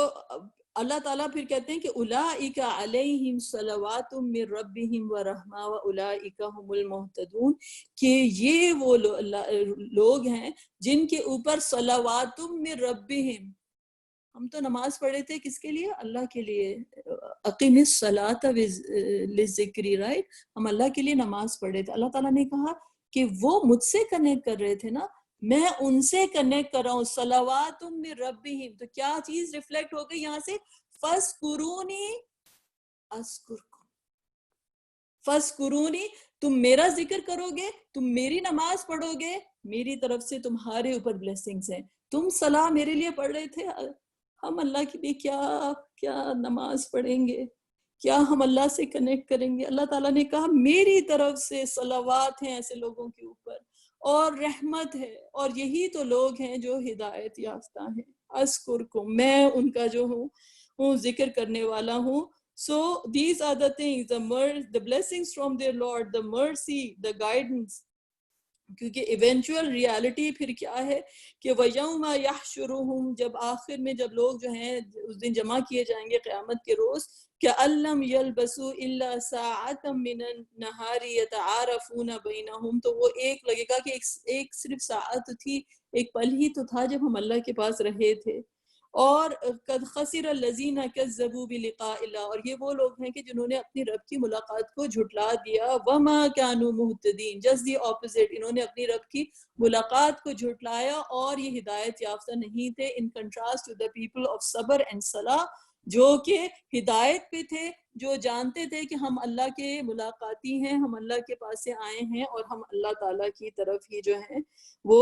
اللہ تعالیٰ پھر کہتے ہیں کہ اولئک علیہم صلوات من ربہم ورحمہ واولئک هم المہتدون، کہ یہ وہ لوگ ہیں جن کے اوپر صلوات من ربہم. ہم تو نماز پڑھے تھے کس کے لیے؟ اللہ کے لیے. اقیم الصلاۃ للذکری، رائٹ. ہم اللہ کے لیے نماز پڑھے تھے. اللہ تعالیٰ نے کہا کہ وہ مجھ سے کنیکٹ کر رہے تھے نا، میں ان سے کنیکٹ کر رہا ہوں. صلوات من ربہم. تو کیا چیز ریفلیکٹ ہو گئی یہاں سے؟ فاذکرونی اذکرکم. فاذکرونی، تم میرا ذکر کرو گے، تم میری نماز پڑھو گے، میری طرف سے تمہارے اوپر بلیسنگز ہیں. تم صلاح میرے لیے پڑھ رہے تھے، ہم اللہ کے لیے کیا نماز پڑھیں گے، کیا ہم اللہ سے کنیکٹ کریں گے؟ اللہ تعالیٰ نے کہا میری طرف سے صلوات ہیں ایسے لوگوں کے اوپر اور رحمت ہے، اور یہی تو لوگ ہیں جو ہدایت یافتہ ہیں. اذکرکم، میں ان کا جو ہوں ذکر کرنے والا ہوں. So these are the things, the blessings from their Lord, the mercy, the guidance. کیونکہ ایونچوئل ریالٹی پھر کیا ہے کہ وَيَوْمَ يَحْشُرُهُمْ، جب آخر میں جب لوگ جو ہیں اس دن جمع کیے جائیں گے قیامت کے روز، كَأَن لَّمْ يَلْبَثُوا إِلَّا سَاعَةً مِّنَ النَّهَارِ يَتَعَارَفُونَ بَيْنَهُمْ. تو وہ ایک لگے گا کہ ایک صرف ساعت تھی، ایک پل ہی تو تھا جب ہم اللہ کے پاس رہے تھے. اور قد خسر الذین کذبوا بلقاء اللہ، اور یہ وہ لوگ ہیں کہ جنہوں نے اپنی رب کی ملاقات کو جھٹلا دیا. وما كانوا مہتدین، جسٹ دی اپوزٹ، انہوں نے اپنی رب کی ملاقات کو جھٹلایا اور یہ ہدایت یافتہ نہیں تھے. In contrast to the people of صبر and صلاح، جو کہ ہدایت پہ تھے، جو جانتے تھے کہ ہم اللہ کے ملاقاتی ہیں، ہم اللہ کے پاس سے آئے ہیں اور ہم اللہ تعالیٰ کی طرف ہی جو ہیں وہ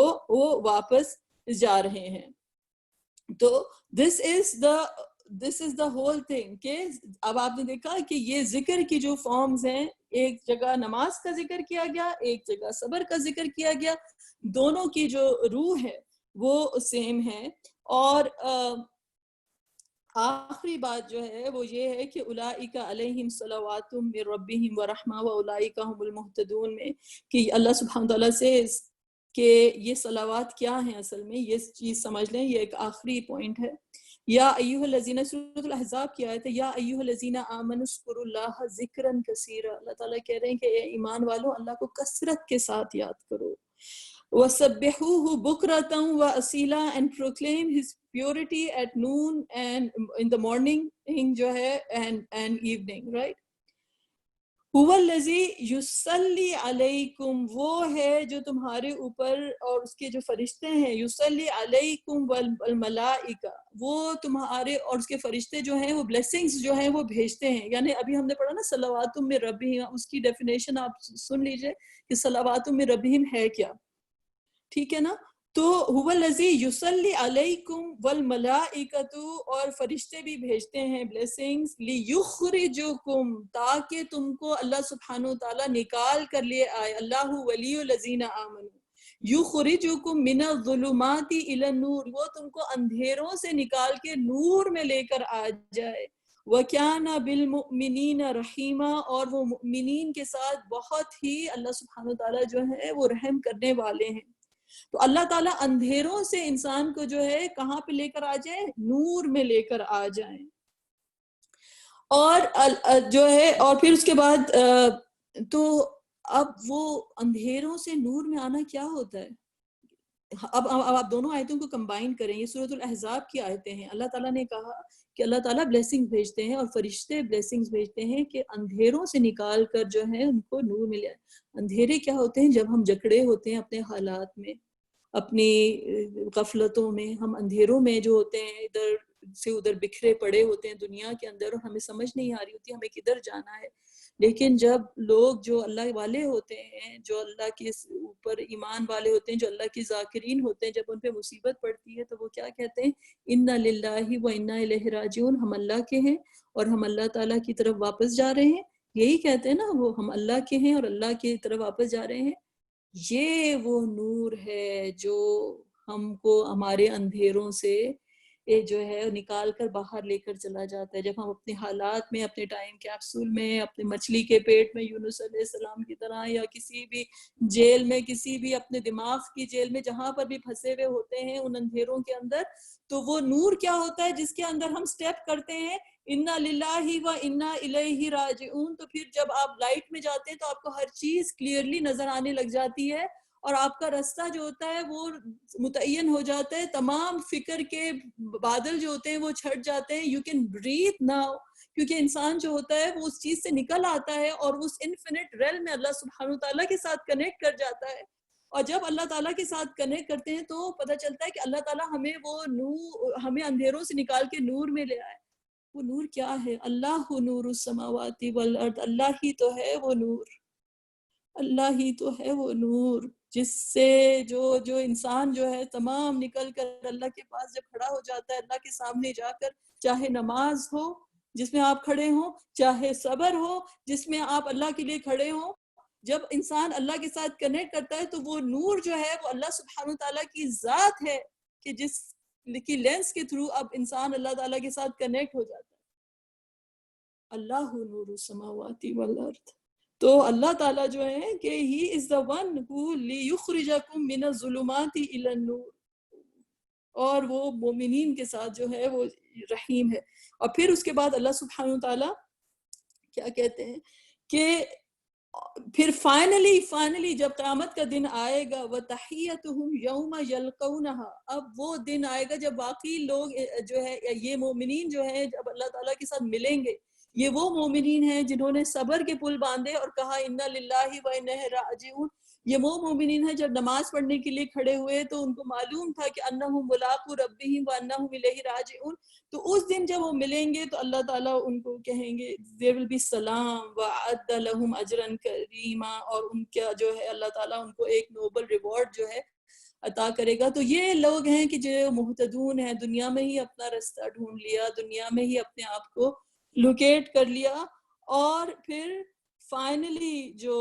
واپس جا رہے ہیں. تو دس از دا ہول تھنگ کہ اب آپ نے دیکھا کہ یہ ذکر کی جو فارمز ہیں، ایک جگہ نماز کا ذکر کیا گیا، ایک جگہ صبر کا ذکر کیا گیا، دونوں کی جو روح ہے وہ سیم ہے. اور آخری بات جو ہے وہ یہ ہے کہ اولئک علیہم صلوات من ربہم ورحمہ واولئک هم المہتدون میں کہ اللہ سبحانہ تعالیٰ سے کہ یہ صلوات کیا ہیں، اصل میں یہ چیز سمجھ لیں، یہ ایک آخری پوائنٹ ہے. یا ایھا الذین، سورۃ الاحزاب کی آیت ہے، یا ایھا الذین آمنوا اذکروا اللہ ذکرا کثیرا، اللہ تعالیٰ کہہ رہے ہیں کہ اے ایمان والو اللہ کو کثرت کے ساتھ یاد کرو. وَسَبِّحُوهُ بُكْرَةً وَأَصِيلًا and proclaim his purity at noon and in the morning جو ہے and evening, right? هُوَ الَّذِي يُصَلِّي عَلَيْكُمْ، وہ ہے جو تمہارے اوپر اور اس کے جو فرشتے ہیں، يُصَلِّي عَلَيْكُمْ وَالْمَلَائِكَةُ، وہ تمہارے اور اس کے فرشتے جو ہیں وہ بلیسنگز جو ہیں وہ بھیجتے ہیں. یعنی ابھی ہم نے پڑھا نا صلوات من ربہم، اس کی ڈیفینیشن آپ سن لیجئے کہ صلوات من ربہم ہے کیا، ٹھیک ہے نا؟ تو هو الذی یصلی علیکم والملائکۃ، اور فرشتے بھی بھیجتے ہیں بلیسنگز، لیخرجکم، تاکہ تم کو اللہ سبحانہ تعالیٰ نکال کر لے آئے. اللہ ولی الذین آمنوا یخرجکم من الظلمات الی النور، وہ تم کو اندھیروں سے نکال کے نور میں لے کر آ جائے. وَكَانَ بِالْمُؤْمِنِينَ رَحِيمًا، اور وہ مؤمنین کے ساتھ بہت ہی اللہ سبحانہ تعالیٰ جو ہے وہ رحم کرنے والے ہیں. تو اللہ تعالیٰ اندھیروں سے انسان کو جو ہے کہاں پہ لے کر آ جائے؟ نور میں لے کر آ جائیں. اور جو ہے اور پھر اس کے بعد تو اب وہ اندھیروں سے نور میں آنا کیا ہوتا ہے؟ اب آپ دونوں آیتوں کو کمبائن کریں، یہ سورۃ الاحزاب کی آیتیں ہیں. اللہ تعالیٰ نے کہا کہ اللہ تعالیٰ بلیسنگ بھیجتے ہیں اور فرشتے بلیسنگز بھیجتے ہیں کہ اندھیروں سے نکال کر جو ہے ان کو نور ملے. اندھیرے کیا ہوتے ہیں؟ جب ہم جکڑے ہوتے ہیں اپنے حالات میں، اپنی غفلتوں میں، ہم اندھیروں میں جو ہوتے ہیں، ادھر سے ادھر بکھرے پڑے ہوتے ہیں دنیا کے اندر، اور ہمیں سمجھ نہیں آ رہی ہوتی ہمیں کدھر جانا ہے. لیکن جب لوگ جو اللہ والے ہوتے ہیں، جو اللہ کے اوپر ایمان والے ہوتے ہیں، جو اللہ کے ذاکرین ہوتے ہیں، جب ان پہ مصیبت پڑتی ہے تو وہ کیا کہتے ہیں؟ انا للہ و انا الیہ راجعون، ہم اللہ کے ہیں اور ہم اللہ تعالیٰ کی طرف واپس جا رہے ہیں. یہی کہتے ہیں نا وہ، ہم اللہ کے ہیں اور اللہ کی طرف واپس جا رہے ہیں. یہ وہ نور ہے جو ہم کو ہمارے اندھیروں سے جو ہے نکال کر باہر لے کر چلا جاتا ہے. جب ہم اپنے حالات میں، اپنے ٹائم کیپسول میں، اپنے مچھلی کے پیٹ میں یونس علیہ السلام کی طرح، یا کسی بھی جیل میں، کسی بھی اپنے دماغ کی جیل میں جہاں پر بھی پھنسے ہوئے ہوتے ہیں ان اندھیروں کے اندر، تو وہ نور کیا ہوتا ہے جس کے اندر ہم سٹیپ کرتے ہیں انا للہ و انا الیہ راجعون. تو پھر جب آپ لائٹ میں جاتے ہیں تو آپ کو ہر چیز کلیئرلی نظر آنے لگ جاتی ہے، اور آپ کا رستہ جو ہوتا ہے وہ متعین ہو جاتا ہے. تمام فکر کے بادل جو ہوتے ہیں وہ چھٹ جاتے ہیں. یو کین بریتھ ناؤ، کیونکہ انسان جو ہوتا ہے وہ اس چیز سے نکل آتا ہے اور اس انفینٹ ریل میں اللہ سبحانہ تعالیٰ کے ساتھ کنیکٹ کر جاتا ہے. اور جب اللہ تعالیٰ کے ساتھ کنیکٹ کرتے ہیں تو پتہ چلتا ہے کہ اللہ تعالیٰ ہمیں وہ نور، ہمیں اندھیروں سے نکال کے نور میں لے آئے. وہ نور کیا ہے؟ اللہ نور السماوات والارض، اللہ ہی تو ہے وہ نور، اللہ ہی تو ہے وہ نور جس سے جو انسان جو ہے تمام نکل کر اللہ کے پاس جب کھڑا ہو جاتا ہے، اللہ کے سامنے جا کر، چاہے نماز ہو جس میں آپ کھڑے ہوں، چاہے صبر ہو جس میں آپ اللہ کے لیے کھڑے ہوں، جب انسان اللہ کے ساتھ کنیکٹ کرتا ہے تو وہ نور جو ہے وہ اللہ سبحانہ تعالیٰ کی ذات ہے کہ جس کی لینس کے تھرو اب انسان اللہ تعالیٰ کے ساتھ کنیکٹ ہو جاتا ہے. اللہ نور السماوات والارض. تو اللہ تعالیٰ جو ہے کہ ہی از دا ون ہو لیخرجکم من الظلمات الی النور، اور وہ مومنین کے ساتھ جو ہے وہ رحیم ہے. اور پھر اس کے بعد اللہ سبحانہ تعالیٰ کیا کہتے ہیں کہ پھر فائنلی جب قیامت کا دن آئے گا وَتَحِيَّتُهُمْ يَوْمَ يَلْقَوْنَهَا، اب وہ دن آئے گا جب واقعی لوگ جو ہے یہ مومنین جو ہیں جب اللہ تعالیٰ کے ساتھ ملیں گے، یہ وہ مومنین ہیں جنہوں نے صبر کے پل باندھے اور کہا اِنَّ لِلَّهِ وَإِنَّا راجعون. یہ وہ مومنین ہیں جب نماز پڑھنے کے لیے کھڑے ہوئے تو ان کو معلوم تھا کہ انہم ملاقو ربہم وانہم الیہ راجعون. تو اس دن جب وہ ملیں گے تو اللہ تعالیٰ ان کو کہیں گے there will be سلام وَأَعَدَّ لَهُمْ أَجْرًا كَرِيمًا، اور ان کا جو ہے اللہ تعالیٰ ان کو ایک نوبل ریوارڈ جو ہے عطا کرے گا. تو یہ لوگ ہیں کہ جو مہتدون ہیں، دنیا میں ہی اپنا رستہ ڈھونڈ لیا، دنیا میں ہی اپنے آپ کو لوکیٹ کر لیا، اور پھر فائنلی جو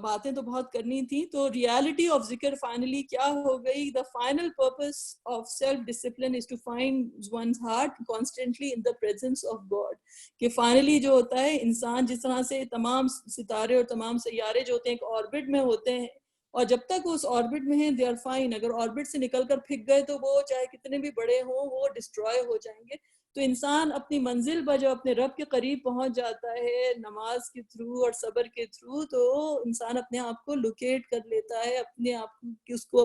باتیں تو بہت کرنی تھی، تو ریالٹی آف ذکر فائنلی کیا ہو گئی. The final purpose of self discipline is to find one's heart constantly in the presence of God. کہ فائنلی جو ہوتا ہے انسان، جس طرح سے تمام ستارے اور تمام سیارے جو ہوتے ہیں ایک آربٹ میں ہوتے ہیں، اور جب تک وہ اس آربٹ میں ہیں دے آر فائن، اگر آربٹ سے نکل کر پھک گئے تو وہ چاہے کتنے بھی بڑے ہوں وہ ڈسٹروائے ہو جائیں گے. تو انسان اپنی منزل پر جو اپنے رب کے قریب پہنچ جاتا ہے نماز کے تھرو اور صبر کے تھرو، تو انسان اپنے آپ کو لوکیٹ کر لیتا ہے، اپنے آپ کو اس کو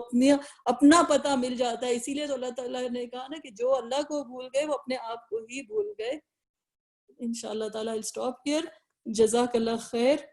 اپنا پتہ مل جاتا ہے. اسی لیے تو اللہ تعالیٰ نے کہا نا کہ جو اللہ کو بھول گئے وہ اپنے آپ کو ہی بھول گئے. انشاءاللہ تعالیٰ I'll stop here. جزاک اللہ خیر.